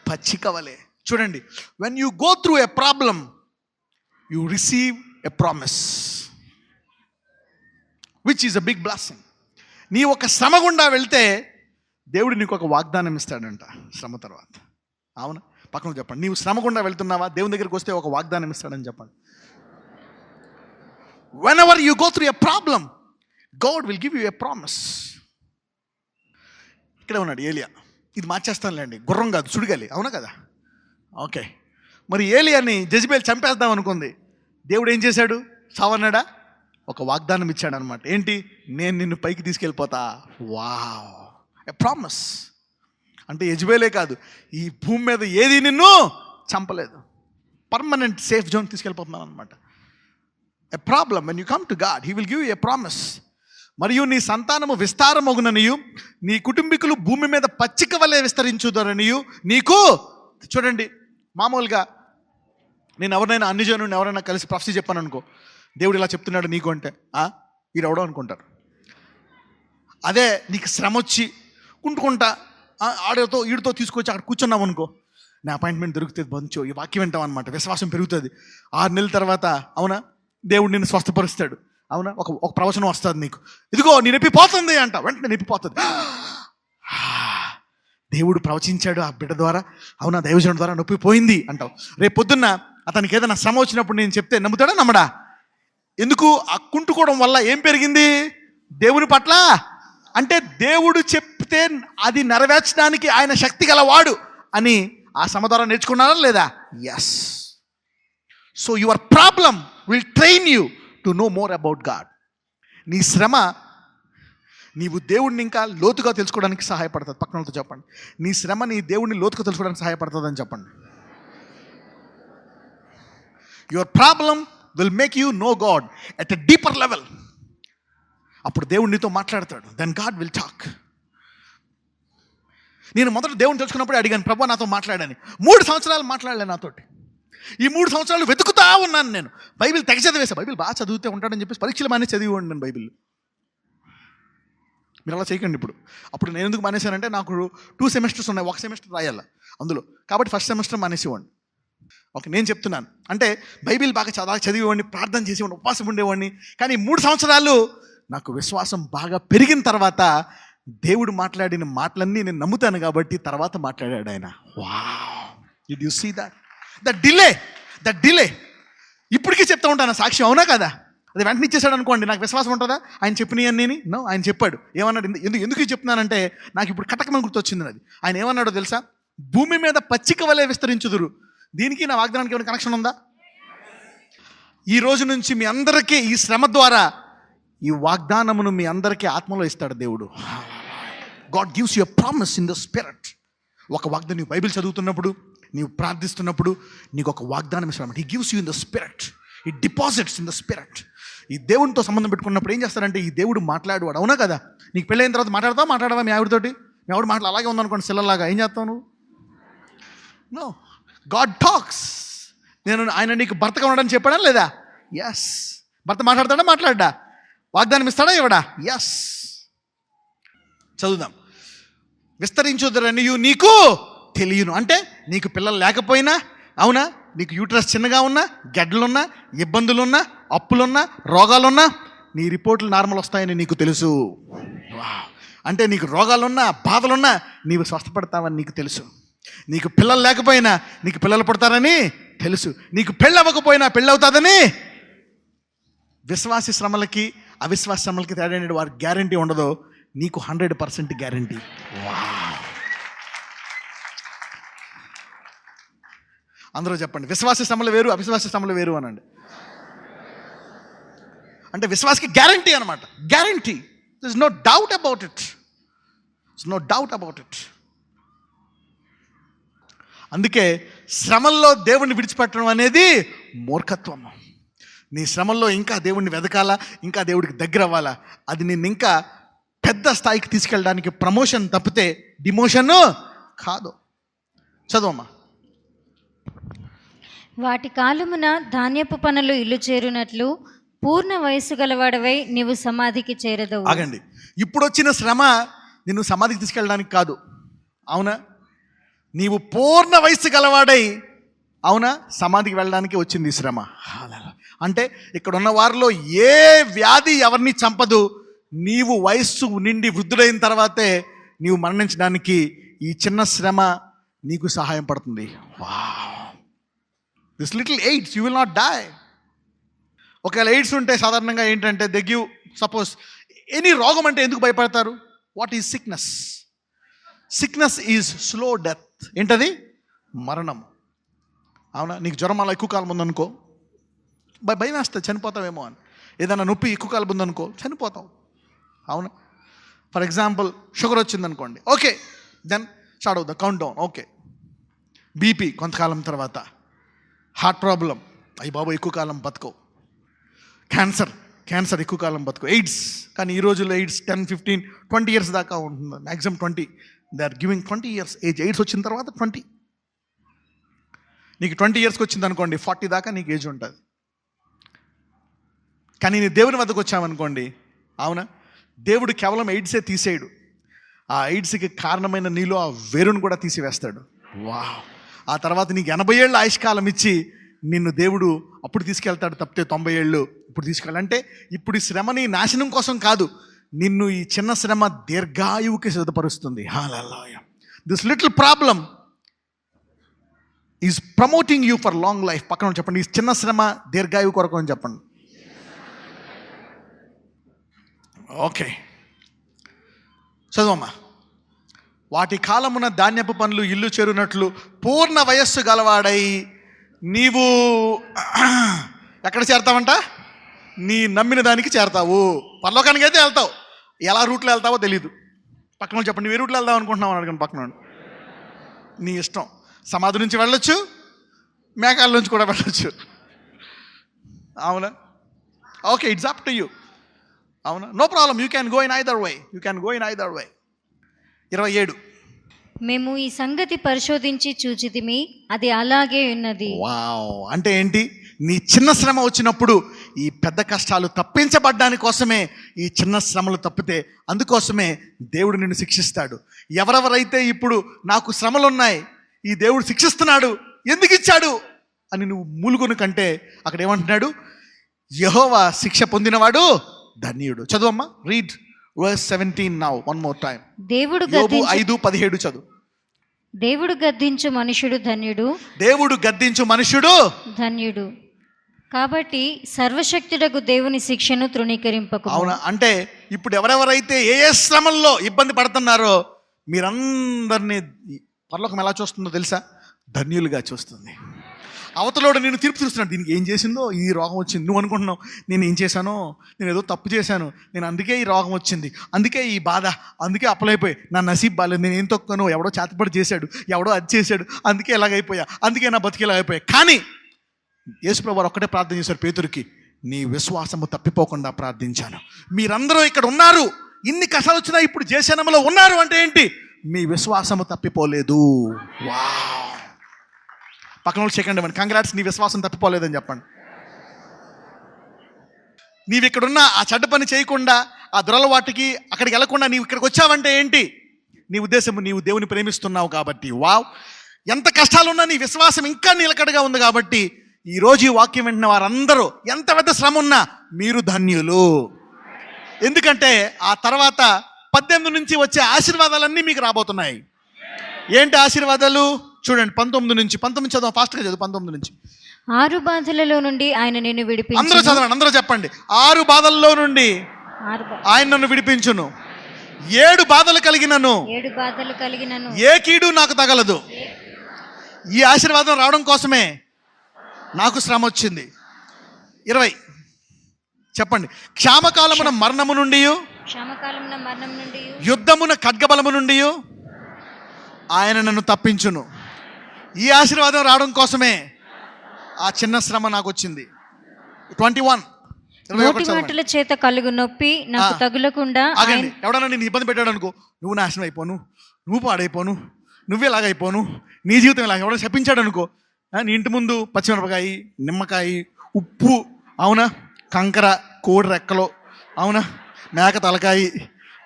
పచ్చిక వలె. చూడండి, when you go through a problem you receive a promise which is a big blessing. నీ ఒక శ్రమ గుండా వెళ్తే దేవుడు నీకు ఒక వాగ్దానం ఇస్తాడంట శ్రమ తర్వాత. అవునా? పక్కన చెప్పండి, నీవు శ్రమ గుండా వెళ్తున్నావా? దేవుని దగ్గరికి వస్తే ఒక వాగ్దానం ఇస్తాడని చెప్పండి. Whenever you go through a problem, God will give you a promise. ఇక్కడే ఉన్నాడు ఏలియా. ఇది మార్చేస్తానులేండి, గుర్రం కాదు సుడిగాలి, అవునా కదా? ఓకే, మరి ఏలియాని జెజబెల్ చంపేద్దాం అనుకుంది. దేవుడు ఏం చేశాడు? సావన్నాడా? ఒక వాగ్దానం ఇచ్చాడు అనమాట. ఏంటి? నేను నిన్ను పైకి తీసుకెళ్ళిపోతా. Wow, a promise. అంటే యెజబెలే కాదు, ఈ భూమి మీద ఏది నిన్ను చంపలేదు. పర్మనెంట్ సేఫ్ జోన్ తీసుకెళ్ళిపోతున్నాను అనమాట. A problem, when you come to God, he will give you a promise. మరియు నీ సంతానము విస్తారమగుననియు నీ కుటుంబీకులు భూమి మీద పచ్చిక వలె విస్తరించుదరనియు నీకు. చూడండి, మామూలుగా నేను ఎవరినైనా అన్యజనుడిని ఎవరైనా కలిసి ప్రొఫెసీ చెప్పాను అనుకో, దేవుడు ఇలా చెప్తున్నాడు నీకు అంటే వీడెవడో అనుకుంటారు. అదే నీకు శ్రమ వచ్చి కుంటుకుంటా ఆడితో వీడితో తీసుకొచ్చి అక్కడ కూర్చున్నాం అనుకో, నా అపాయింట్మెంట్ దొరుకుతుంది, బంచో ఈ వాక్యం వింటాం అనమాట. విశ్వాసం పెరుగుతుంది. 6 నెలల తర్వాత అవునా దేవుడు నిన్ను స్వస్థపరుస్తాడు. అవునా? ఒక ప్రవచనం వస్తుంది నీకు, ఇదిగో నీ నొప్పి పోతుంది అంట. వెంటనే నొప్పి పోతుంది. దేవుడు ప్రవచించాడు ఆ బిడ్డ ద్వారా, అవునా దైవజనుడి ద్వారా నొప్పి పోయింది అంటావు. రేపు పొద్దున్న అతనికి ఏదైనా శ్రమ వచ్చినప్పుడు నేను చెప్తే నమ్ముతాడా నమ్మడా? ఎందుకు? ఆ కుంటుకోవడం వల్ల ఏం పెరిగింది దేవుని పట్ల? అంటే దేవుడు చెప్తే అది నెరవేర్చడానికి ఆయన శక్తి గలవాడు అని ఆ శ్రమ ద్వారా నేర్చుకున్నారా లేదా? Yes. So your problem will train you to know more about God. నీ శ్రమ నీవు దేవుడిని ఇంకా లోతుగా తెలుసుకోవడానికి సహాయపడుతుంది. పక్కన వాళ్ళతో చెప్పండి, నీ శ్రమ నీ దేవుడిని లోతుగా తెలుసుకోవడానికి సహాయపడుతుంది అని చెప్పండి. Your problem will make you know God at a deeper level. అప్పుడు దేవుడు నీతో మాట్లాడతాడు. Then God will talk. నేను మొదట దేవుడిని తెలుసుకున్నప్పుడు అడిగాను, ప్రభు నాతో మాట్లాడని. 3 సంవత్సరాలు మాట్లాడలే నాతోటి. ఈ 3 సంవత్సరాలు వెతుకుతా ఉన్నాను నేను. బైబిల్ తెగ చదివేసా. బైబిల్ బాగా చదివితే ఉంటాడని చెప్పేసి పరీక్షలు మానేసి చదివేవాడిని నేను బైబిల్. మీరు అలా చేయకండి ఇప్పుడు. అప్పుడు నేను ఎందుకు మానేశానంటే నాకు 2 సెమిస్టర్స్ ఉన్నాయి, 1 సెమిస్టర్ రాయాల అందులో, కాబట్టి ఫస్ట్ సెమిస్టర్ మానేసేవాడిని. ఓకే, నేను చెప్తున్నాను అంటే బైబిల్ బాగా చదివేవాడిని, ప్రార్థన చేసేవాడిని, ఉపవాసం ఉండేవాడిని. కానీ 3 సంవత్సరాలు నాకు విశ్వాసం బాగా పెరిగిన తర్వాత దేవుడు మాట్లాడిన మాటలన్నీ నేను నమ్ముతాను కాబట్టి తర్వాత మాట్లాడాడు ఆయన. Wow, did you see that? The delay ఇప్పటికీ చెప్తా ఉంటాను సాక్షి, అవునా కదా? అది వెంటనే ఇచ్చేసాడు అనుకోండి, నాకు విశ్వాసం ఉంటుందా? ఆయన చెప్పినవన్నీ నో, ఆయన చెప్పాడు. ఏమన్నాడు? ఎందుకు చెప్తున్నానంటే నాకు ఇప్పుడు కటకమని గుర్తొచ్చింది. అది ఆయన ఏమన్నాడో తెలుసా? భూమి మీద పచ్చిక వలె విస్తరించుదురు. దీనికి నా వాగ్దానానికి ఏమైనా కనెక్షన్ ఉందా? ఈ రోజు నుంచి మీ అందరికీ ఈ శ్రమ ద్వారా ఈ వాగ్దానమును మీ అందరికీ ఆత్మలో ఇస్తాడు దేవుడు. God gives you a promise in the spirit. ఒక వాగ్దానం, నీవు బైబిల్ చదువుతున్నప్పుడు, నీవు ప్రార్థిస్తున్నప్పుడు నీకు ఒక వాగ్దానం ఇస్తాడు. He gives you in the spirit, ఈ డిపాజిట్స్ ఇన్ ద స్పిరిట్. ఈ దేవునితో సంబంధం పెట్టుకున్నప్పుడు ఏం చేస్తారంటే ఈ దేవుడు మాట్లాడేవాడు. అవునా కదా? నీకు పెళ్ళైన తర్వాత మాట్లాడవా మీ ఆవిడతోటి? మీ ఆవిడ మాటలు అలాగే ఉందనుకోండి, సిల్లలాగా, ఏం చేస్తావు నువ్వు? No, God talks. ఆయన నీకు భర్తగా ఉండడానికి చెప్పాడా లేదా? ఎస్. భర్త మాట్లాడా? వాగ్దానం ఇస్తాడా ఇవ్వడా? ఎస్. చదువుదాం. విస్తరించుదరనియు నీకు తెలియను. అంటే నీకు పిల్లలు లేకపోయినా, అవునా, నీకు యూట్రస్ చిన్నగా ఉన్నా, గడ్డలున్నా, ఇబ్బందులున్నా, అప్పులున్నా, రోగాలున్నా, నీ రిపోర్ట్లు నార్మల్ వస్తాయని నీకు తెలుసు. అంటే నీకు రోగాలున్నా, బాధలున్నా నీవు స్వస్థపడతావని నీకు తెలుసు. నీకు పిల్లలు లేకపోయినా నీకు పిల్లలు పుడతారని తెలుసు. నీకు పెళ్ళి అవ్వకపోయినా పెళ్ళి అవుతుందని. విశ్వాసి శ్రమలకి అవిశ్వాస శ్రమలకి తేడా అనేది వారికి గ్యారంటీ ఉండదు, నీకు 100% గ్యారంటీ. అందరూ చెప్పండి, విశ్వాస శ్రమలు వేరు, అవిశ్వాస శ్రమలు వేరు అనండి. అంటే విశ్వాసకి గ్యారంటీ అనమాట, guarantee. There is no doubt about it. No doubt about it. అందుకే శ్రమల్లో దేవుణ్ణి విడిచిపెట్టడం అనేది మూర్ఖత్వం. నీ శ్రమల్లో ఇంకా దేవుణ్ణి వెతకాలా, ఇంకా దేవుడికి దగ్గర అవ్వాలా, అది నిన్ను ఇంకా పెద్ద స్థాయికి తీసుకెళ్ళడానికి ప్రమోషన్ తప్పితే డిమోషన్ కాదు. చదవమ్మా. వాటి కాలమున ధాన్యపు పనులు ఇల్లు చేరునట్లు పూర్ణ వయస్సు గలవాడవై నీవు సమాధికి చేరదవు. ఆగండి. ఇప్పుడు వచ్చిన శ్రమ నిన్ను సమాధికి తీసుకెళ్ళడానికి కాదు, అవునా? నీవు పూర్ణ వయస్సు గలవాడై, అవునా, సమాధికి వెళ్ళడానికి వచ్చింది ఈ శ్రమ. అంటే ఇక్కడ ఉన్న వారిలో ఏ వ్యాధి ఎవరిని చంపదు. నీవు వయస్సు నిండి వృద్ధుడైన తర్వాతే నీవు మరణించడానికి ఈ చిన్న శ్రమ నీకు సహాయం పడుతుంది. This little AIDS, you will not die. ఒకవేళ ఎయిడ్స్ ఉంటే సాధారణంగా ఏంటంటే దే గివ్, సపోజ్ ఎనీ రోగం అంటే ఎందుకు భయపడతారు? What is sickness? Sickness is slow death. ఏంటది? మరణం. అవునా? నీకు జ్వరం అలా ఎక్కువ కాలం ఉందనుకో, భయం వేస్తుంది, చనిపోతావేమో అని. ఏదైనా నొప్పి ఎక్కువ కాలం ఉందనుకో, చనిపోతావు. అవునా? ఫర్ ఎగ్జాంపుల్ షుగర్ వచ్చిందనుకోండి, ఓకే, దెన్ స్టార్ట్ అవుతుంది కౌంట్ డౌన్. ఓకే, బీపీ కొంతకాలం తర్వాత, హార్ట్ ప్రాబ్లం, అయ్యి బాబు ఎక్కువ కాలం బతుకో, క్యాన్సర్ ఎక్కువ కాలం బతుకో, ఎయిడ్స్. కానీ ఈ రోజుల్లో ఎయిడ్స్ 10, 15, 20 years దాకా ఉంటుంది. Maximum 20. They are giving 20 years age. AIDS వచ్చిన తర్వాత 20. నీకు 20 yearsకి వచ్చింది అనుకోండి, 40 దాకా నీకు ఏజ్ ఉంటుంది. కానీ నీ దేవుని వద్దకు వచ్చామనుకోండి, అవునా, దేవుడు కేవలం ఎయిడ్సే తీసేయడు, ఆ ఎయిడ్స్కి కారణమైన నీలో ఆ వేరును కూడా తీసివేస్తాడు. ఆ తర్వాత నీకు 80 ఏళ్ళ ఆయుష్కాలం ఇచ్చి నిన్ను దేవుడు అప్పుడు తీసుకెళ్తాడు తప్పితే 90 ఏళ్ళు ఇప్పుడు తీసుకెళ్ళాలంటే. ఇప్పుడు ఈ శ్రమని నాశనం కోసం కాదు, నిన్ను ఈ చిన్న శ్రమ దీర్ఘాయువుకి సిద్ధపరుస్తుంది. Hallelujah. This little problem is promoting you for long life. పక్కన చెప్పండి, ఈ చిన్న శ్రమ దీర్ఘాయువు కొరకు అని చెప్పండి. ఓకే, చదువమ్మా. వాటి కాలమున ధాన్యపు పనులు ఇల్లు చేరునట్లు పూర్ణ వయస్సు గలవాడై నీవు ఎక్కడ చేరతావంట? నీ నమ్మిన దానికి చేరతావు. పరలోకానికి అయితే వెళ్తావు, ఎలా రూట్లో వెళ్తావో తెలీదు. పక్కన చెప్పండి, ఏ రూట్లో వెళ్దాం అనుకుంటున్నావు అని అడగండి. పక్కన నీ ఇష్టం. సమాధి నుంచి వెళ్ళొచ్చు, మేఘాల నుంచి కూడా వెళ్ళొచ్చు. అవునా? Okay, it's up to you. అవునా? No problem, you can go in either way. 27. మేము ఈ సంగతి పరిశోధించి చూచితిమి, అది అలాగే ఉన్నది. వావ్. అంటే ఏంటి? నీ చిన్న శ్రమ వచ్చినప్పుడు ఈ పెద్ద కష్టాలు తప్పించబడ్డానికి కోసమే ఈ చిన్న శ్రమలు తప్పితే అందుకోసమే దేవుడు నిన్ను శిక్షిస్తాడు. ఎవరెవరైతే ఇప్పుడు నాకు శ్రమలు ఉన్నాయి, ఈ దేవుడు శిక్షిస్తున్నాడు, ఎందుకు ఇచ్చాడు అని నువ్వు మూలుగును కంటే అక్కడ ఏమంటున్నాడు? యెహోవా శిక్ష పొందినవాడు ధన్యుడు. చదువమ్మా, read verse 17 now one more time. యోబు 5:17 చదువు. దేవుడు గద్దించు మనుషుడు ధన్యుడు. దేవుడు గద్దించు మనుషుడు ధన్యుడు. కాబట్టి సర్వశక్తుడకు దేవుని శిక్షను తృణీకరింపకు. అవునా? అంటే ఇప్పుడు ఎవరెవరైతే ఏ శ్రమల్లో ఇబ్బంది పడుతున్నారో మీరందరినీ పరలోకం ఎలా చూస్తుందో తెలుసా? ధన్యులుగా చూస్తుంది. అవతలోడు నేను తీర్పు తీరుస్తున్నాడు, దీనికి ఏం చేసిందో ఈ రోగం వచ్చింది. నువ్వు అనుకుంటున్నావు నేను ఏం చేశానో, నేను ఏదో తప్పు చేశాను, నేను అందుకే ఈ రోగం వచ్చింది, అందుకే ఈ బాధ, అందుకే అప్పలైపోయి నా నసీబ్ బాలేదు, నేను ఏం తొక్కను, ఎవడో చేతపడి చేశాడు, ఎవడో అది చేశాడు, అందుకే ఇలాగైపోయా, అందుకే నా బతికి ఇలాగైపోయా. కానీ యేసుప్రభువు వారు ఒక్కటే ప్రార్థన చేశారు పేతురుకి, నీ విశ్వాసము తప్పిపోకుండా ప్రార్థించాను. మీరందరూ ఇక్కడ ఉన్నారు, ఇన్ని కష్టాలు వచ్చినా ఇప్పుడు జేసనములో ఉన్నారు అంటే ఏంటి? మీ విశ్వాసము తప్పిపోలేదు. వావ్! పక్కన వాళ్ళు సెకండ్ ఇవ్వండి, కంగ్రాట్స్, నీ విశ్వాసం తప్పిపోలేదని చెప్పండి. నీవు ఇక్కడున్న ఆ చెడ్డ పని చేయకుండా, ఆ దురలవాటికి అక్కడికి వెళ్లకుండా నీవు ఇక్కడికి వచ్చావంటే ఏంటి? నీ ఉద్దేశం నీవు దేవుని ప్రేమిస్తున్నావు కాబట్టి. వావ్! ఎంత కష్టాలున్నా నీ విశ్వాసం ఇంకా నిలకడగా ఉంది కాబట్టి ఈరోజు ఈ వాక్యం వింటున్న వారందరూ ఎంత పెద్ద శ్రమ ఉన్నా మీరు ధన్యులు. ఎందుకంటే ఆ తర్వాత 18 నుంచి వచ్చే ఆశీర్వాదాలన్నీ మీకు రాబోతున్నాయి. ఏంటి ఆశీర్వాదాలు? చూడండి 19 చదవం, ఫాస్ట్గా చదువు. 19 నుంచి 6 బాధలలో నుండి ఆయన నిన్ను విడిపించును. అందరూ చదవండి, అందరూ చెప్పండి. 6 బాధల్లో నుండి ఆయన నన్ను విడిపించును. 7 బాధలు కలిగినను, 7 బాధలు కలిగినను ఏ కీడు నాకు తగలదు. ఈ ఆశీర్వాదం రావడం కోసమే నాకు శ్రమ వచ్చింది. 20 చెప్పండి. క్షామకాలమున మరణము నుండి, క్షామకాలమున మరణం నుండి, యుద్ధమున ఖడ్గబలము నుండి ఆయన నన్ను తప్పించును. ఈ ఆశీర్వాదం రావడం కోసమే ఆ చిన్న శ్రమ నాకు వచ్చింది. 21 నోటి మాటల చేత కలుగు నొప్పి నాకు తగులకుండా. ఆగండి. ఎవడన్నా నేను ఇబ్బంది పెట్టాడు అనుకో, నువ్వు నాశనం అయిపోను, నువ్వు పాడైపోను, నువ్వేలాగైపోను, నీ జీవితం ఇలాగ ఎవడో చెప్పించాడు అనుకో, నీ ఇంటి ముందు పచ్చిమిరపకాయ, నిమ్మకాయ, ఉప్పు, అవునా, కంకర, కోడి రెక్కలు, అవునా, మేక తలకాయ,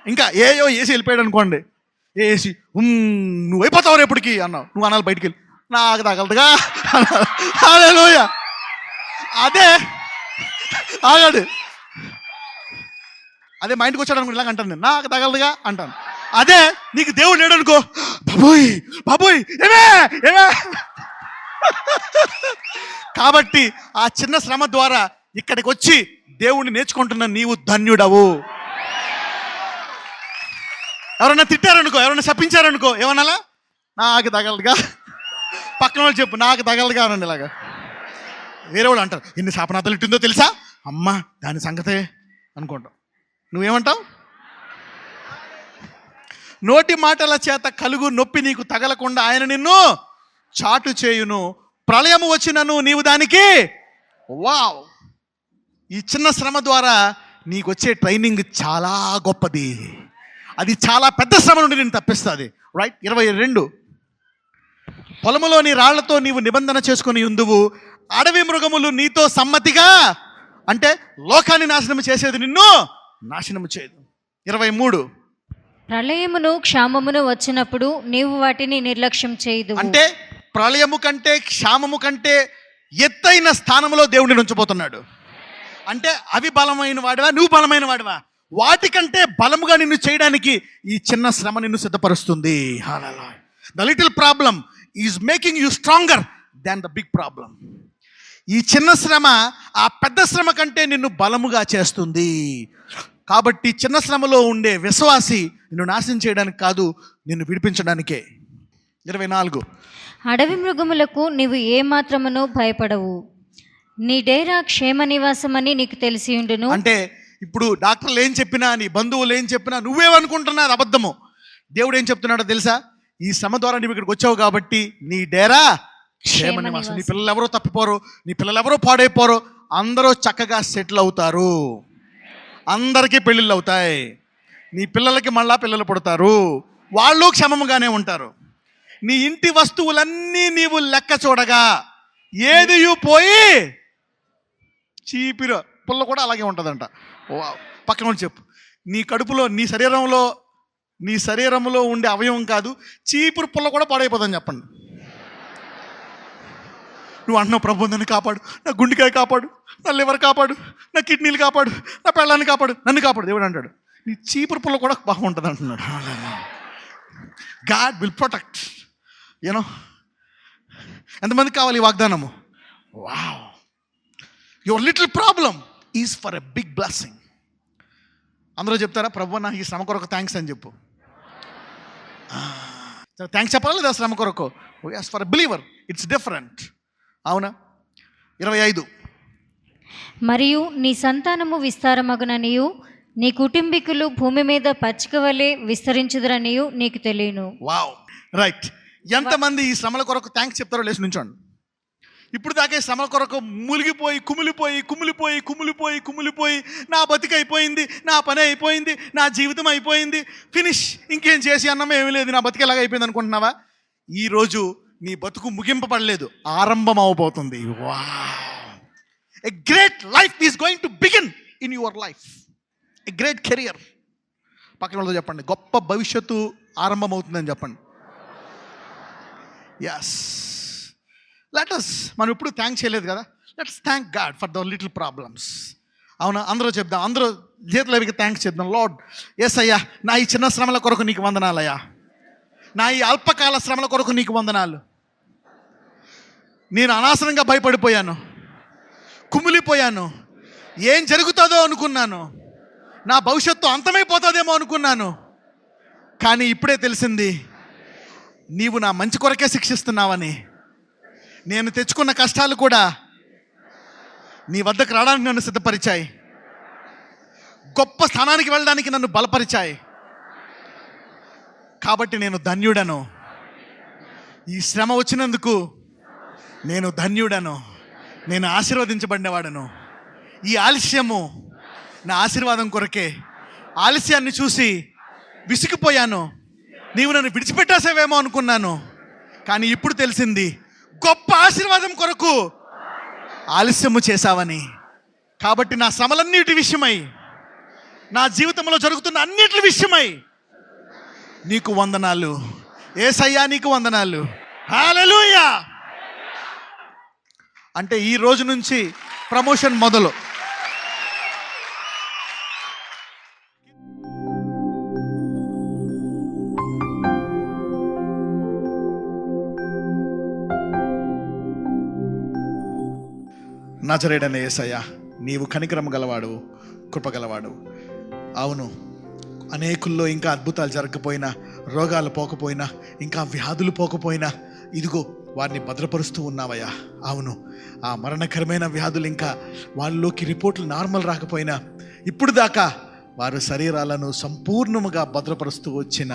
ఇంకా ఏయో వేసి వెళ్ళిపోయాడు అనుకోండి. వేసి నువ్వు అయిపోతావు రేపటికి అన్నావు, నువ్వు అనాలి బయటికి వెళ్ళి, నాకు తగలదుగా హల్లెలూయా. అదే ఆగాడు, అదే మా ఇంటికి వచ్చాడు అనుకో, ఇలాగ అంటాను నేను, నాకు తగలదుగా అంటాను. అదే నీకు దేవుడు లేడు అనుకో, బాబోయ్ బాబోయ్ ఏమే ఏమే. కాబట్టి ఆ చిన్న శ్రమ ద్వారా ఇక్కడికి వచ్చి దేవుణ్ణి నేర్చుకుంటున్న నీవు ధన్యుడవు. ఎవరన్నా తిట్టారనుకో, ఎవరన్నా శపించారనుకో, ఏమన్నా నాకు తగలదుగా, పక్కన వాళ్ళు చెప్పు నాకు తగలదుగా అనండి. ఇలాగా వేరే వాళ్ళు అంటారు, ఎన్ని శాపనాథాలు ఇట్టిందో తెలుసా, అమ్మ దాని సంగతే అనుకుంటావు. నువ్వేమంటావు? నోటి మాటల చేత కలుగు నొప్పి నీకు తగలకుండా ఆయన నిన్ను చాటు చేయును. ప్రళయము వచ్చినను నీవు దానికి. వావ్! ఈ చిన్న శ్రమ ద్వారా నీకు వచ్చే ట్రైనింగ్ చాలా గొప్పది. అది చాలా పెద్ద శ్రమ నుండి నేను తప్పిస్తుంది. రైట్. 22 పొలములోని రాళ్లతో నీవు నిబంధన చేసుకుని ఉందువు, అడవి మృగములు నీతో సమ్మతిగా, అంటే లోకాన్ని నాశనం చేసేది నిన్ను నాశనము చేయదు. 23 ప్రళయమును క్షామమును వచ్చినప్పుడు నీవు వాటిని నిర్లక్ష్యం చేయదు. అంటే ప్రళయము కంటే క్షామము కంటే ఎత్తైన స్థానంలో దేవుడిని ఉంచబోతున్నాడు. అంటే అవి బలమైన వాడివా, నువ్వు బలమైన వాడివా, వాటికంటే బలముగా నిన్ను చేయడానికి ఈ చిన్న శ్రమ నిన్ను సిద్ధపరుస్తుంది. The little problem is making you stronger than the big problem. ఈ చిన్న శ్రమ ఆ పెద్ద శ్రమ కంటే నిన్ను బలముగా చేస్తుంది. కాబట్టి చిన్న శ్రమలో ఉండే విశ్వాసి నిన్ను నాశనం చేయడానికి కాదు, నిన్ను విడిపించడానికే. 24 అడవి మృగములకు నీవు ఏమాత్రమును భయపడవు, నీ డేరా క్షేమ నివాసమని నీకు తెలిసి ఉండును. అంటే ఇప్పుడు డాక్టర్లు ఏం చెప్పినా, నీ బంధువులు ఏం చెప్పినా, నువ్వేమనుకుంటున్నా అది అబద్ధము. దేవుడు ఏం చెప్తున్నాడో తెలుసా? ఈ శ్రమ ద్వారా నువ్వు ఇక్కడికి వచ్చావు కాబట్టి నీ డేరా క్షేమ నివాసం. నీ పిల్లలు ఎవరో తప్పిపోరు, నీ పిల్లలు ఎవరో పాడైపోరు, అందరూ చక్కగా సెటిల్ అవుతారు, అందరికీ పెళ్ళిళ్ళు అవుతాయి, నీ పిల్లలకి మళ్ళా పిల్లలు పుడతారు, వాళ్ళు క్షేమంగానే ఉంటారు. నీ ఇంటి వస్తువులన్నీ నీవు లెక్క చూడగా ఏది పోయి చీపిర పుల్ల కూడా అలాగే ఉంటుందంట. పక్కన ఉండి చెప్పు, నీ కడుపులో నీ శరీరంలో ఉండే అవయవం కాదు, చీపురు పుల్ల కూడా పాడైపోతుందని చెప్పండి. నువ్వు అంటున్నావు, ప్రభు నన్ను కాపాడు, నా గుండెకాయ కాపాడు, నా లివర్ కాపాడు, నా కిడ్నీలు కాపాడు, నా పెళ్ళాన్ని కాపాడు, నన్ను కాపాడు. దేవుడు అంటాడు నీ చీపురు పుల్ల కూడా బాగుంటుంది అంటున్నాడు. God will protect. యూనో ఎంతమందికి కావాలి ఈ వాగ్దానము? Wow! Your little problem is for a big blessing. అందరూ చెప్తారా, ప్రభు నాకు ఈ శ్రమ కొరకు థ్యాంక్స్ అని చెప్పు. థ్యాంక్స్ చెప్పాలి లేదా శ్రమ కొరకు? Yes, for a believer it's different. అవునా? 25. మరియు నీ సంతానము విస్తారమగుననియు నీ కుటుంబీకులు భూమి మీద పచ్చిక వలె విస్తరించుదురనియు నీకు తెలియను. Wow, right. ఎంతమంది ఈ శ్రమల కొరకు థ్యాంక్స్ చెప్తారో లేచి నుంచోండి. ఇప్పుడు దాకే శ్రమల కొరకు కుమిలిపోయి నా బతికి అయిపోయింది, నా పని అయిపోయింది, నా జీవితం అయిపోయింది, ఫినిష్, ఇంకేం చేసి అన్నమే ఏమీ లేదు, నా బతికి ఎలాగ అయిపోయింది అనుకుంటున్నావా? ఈరోజు నీ బతుకు ముగింపబడలేదు, ఆరంభం అవబోతుంది. Wow, a great life is going to begin in your life, a great career. పక్కన వాళ్ళతో చెప్పండి, గొప్ప భవిష్యత్తు ఆరంభం అవుతుందని చెప్పండి. ఎస్, మనం ఇప్పుడు థ్యాంక్స్ చేయలేదు కదా, let's thank god for the little problems. అవునా? అందరూ చెప్దాం, అందరూ చేతులకి థ్యాంక్స్ చెప్దాం. లార్డ్, ఎస్ అయ్యా, నా ఈ చిన్న శ్రమల కొరకు నీకు వందనాలయ్యా, నా ఈ అల్పకాల శ్రమల కొరకు నీకు వందనాలు. నేను అనవసరంగా భయపడిపోయాను, కుమిలిపోయాను, ఏం జరుగుతుందో అనుకున్నాను, నా భవిష్యత్తు అంతమైపోతుందేమో అనుకున్నాను. కానీ ఇప్పుడే తెలిసింది, నీవు నా మంచి కొరకే శిక్షిస్తున్నావని. నేను తెచ్చుకున్న కష్టాలు కూడా నీ వద్దకు రావడానికి నన్ను సిద్ధపరిచాయి, గొప్ప స్థానానికి వెళ్ళడానికి నన్ను బలపరిచాయి. కాబట్టి నేను ధన్యుడను. ఈ శ్రమ వచ్చినందుకు నేను ధన్యుడను, నేను ఆశీర్వదించబడినవాడను. ఈ ఆలస్యము నా ఆశీర్వాదం కొరకే. ఆలస్యాన్ని చూసి విసిగిపోయాను, నీవు నన్ను విడిచిపెట్టేసావేమో అనుకున్నాను. కానీ ఇప్పుడు తెలిసింది, గొప్ప ఆశీర్వాదం కొరకు ఆలస్యము చేశావని. కాబట్టి నా శ్రమలన్నిటి విషయమై, నా జీవితంలో జరుగుతున్న అన్నిటి విషయమై నీకు వందనాలు యేసయ్యా, నీకు వందనాలు. హల్లెలూయా. అంటే ఈ రోజు నుంచి ప్రమోషన్ మొదలు. నజరేయుడైన యేసయ్యా, నీవు కనికరము గలవాడు, కృపగలవాడు. అవును, అనేకుల్లో ఇంకా అద్భుతాలు జరగకపోయినా, రోగాలు పోకపోయినా, ఇంకా వ్యాధులు పోకపోయినా, ఇదిగో వారిని భద్రపరుస్తూ ఉన్నావయ్యా. అవును, ఆ మరణకరమైన వ్యాధులు ఇంకా వాళ్ళలోకి రిపోర్ట్లు నార్మల్ రాకపోయినా, ఇప్పుడు దాకా వారి శరీరాలను సంపూర్ణముగా భద్రపరుస్తూ వచ్చిన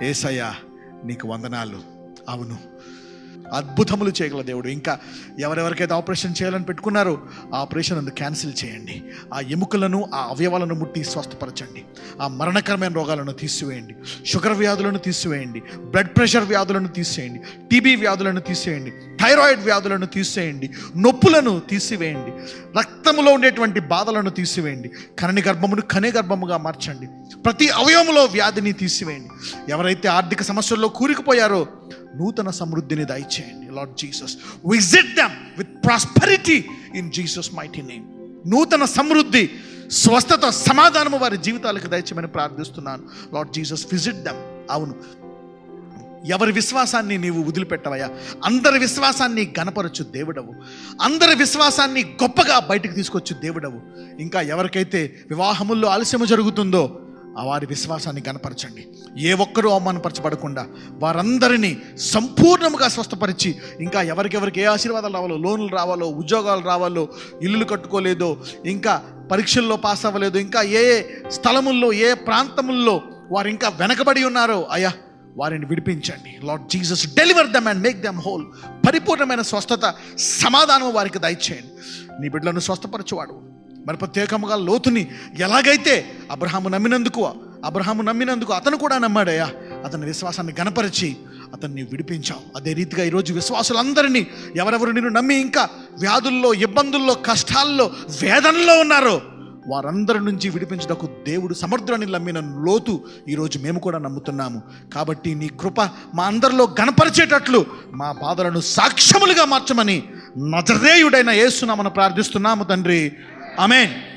యేసయ్యా, నీకు వందనాలు. అవును, అద్భుతములు చేయగల దేవుడు. ఇంకా ఎవరెవరికైతే ఆపరేషన్ చేయాలని పెట్టుకున్నారో ఆ ఆపరేషన్ అందు క్యాన్సిల్ చేయండి. ఆ ఎముకలను, ఆ అవయవాలను ముట్టి స్వస్థపరచండి. ఆ మరణకరమైన రోగాలను తీసివేయండి, షుగర్ వ్యాధులను తీసివేయండి, బ్లడ్ ప్రెషర్ వ్యాధులను తీసేయండి, టీబీ వ్యాధులను తీసేయండి, థైరాయిడ్ వ్యాధులను తీసేయండి, నొప్పులను తీసివేయండి, రక్తములో ఉండేటువంటి బాధలను తీసివేయండి, కనని గర్భమును కనే గర్భముగా మార్చండి, ప్రతి అవయవములో వ్యాధిని తీసివేయండి. ఎవరైతే ఆర్థిక సమస్యల్లో కూరుకుపోయారో నూతన సమృద్ధిని దయచేయండి. Lord Jesus, visit them with prosperity in Jesus mighty name. నూతన సమృద్ధి, స్వస్థత, సమాధానము వారి జీవితాలకు దయచేయమని ప్రార్థిస్తున్నాను. Lord Jesus, visit them. అవును, ఎవరి విశ్వాసాన్ని నీవు వదిలిపెట్టవయ్యా. అందరి విశ్వాసాన్ని గణపరచు దేవుడవు, అందరి విశ్వాసాన్ని గొప్పగా బయటకు తీసుకొచ్చు దేవుడవు. ఇంకా ఎవరికైతే వివాహముల్లో ఆలస్యము జరుగుతుందో ఆ వారి విశ్వాసాన్ని గణపరచండి. ఏ ఒక్కరూ అవమానపరచబడకుండా వారందరినీ సంపూర్ణముగా స్వస్థపరిచి, ఇంకా ఎవరికెవరికి ఏ ఆశీర్వాదాలు రావాలో, లోన్లు రావాలో, ఉద్యోగాలు రావాలో, ఇల్లులు కట్టుకోలేదో, ఇంకా పరీక్షల్లో పాస్ అవ్వలేదు, ఇంకా ఏ స్థలముల్లో, ఏ ప్రాంతముల్లో వారు ఇంకా వెనకబడి ఉన్నారో అయ్యా, వారిని విడిపించండి. Lord Jesus, deliver them and make them whole. పరిపూర్ణమైన స్వస్థత, సమాధానం వారికి దయచేయండి. నీ బిడ్డలను స్వస్థపరచువాడు. మరి ప్రత్యేకంగా లోతుని ఎలాగైతే అబ్రహాము నమ్మినందుకు అతను కూడా నమ్మాడయ్యా, అతని విశ్వాసాన్ని గణపరిచి అతన్ని విడిపించావు. అదే రీతిగా ఈరోజు విశ్వాసులందరినీ, ఎవరెవరు నిన్ను నమ్మి ఇంకా వ్యాధుల్లో, ఇబ్బందుల్లో, కష్టాల్లో, వేదనలో ఉన్నారో వారందరి నుంచి విడిపించడానికి దేవుడు సమర్థుడని నమ్మిన లోతు ఈరోజు మేము కూడా నమ్ముతున్నాము. కాబట్టి నీ కృప మా అందరిలో గణపరిచేటట్లు మా బాధలను సాక్ష్యములుగా మార్చమని నజరేయుడైన యేసు నామమున ప్రార్థిస్తున్నాము తండ్రి. ఆమేన్.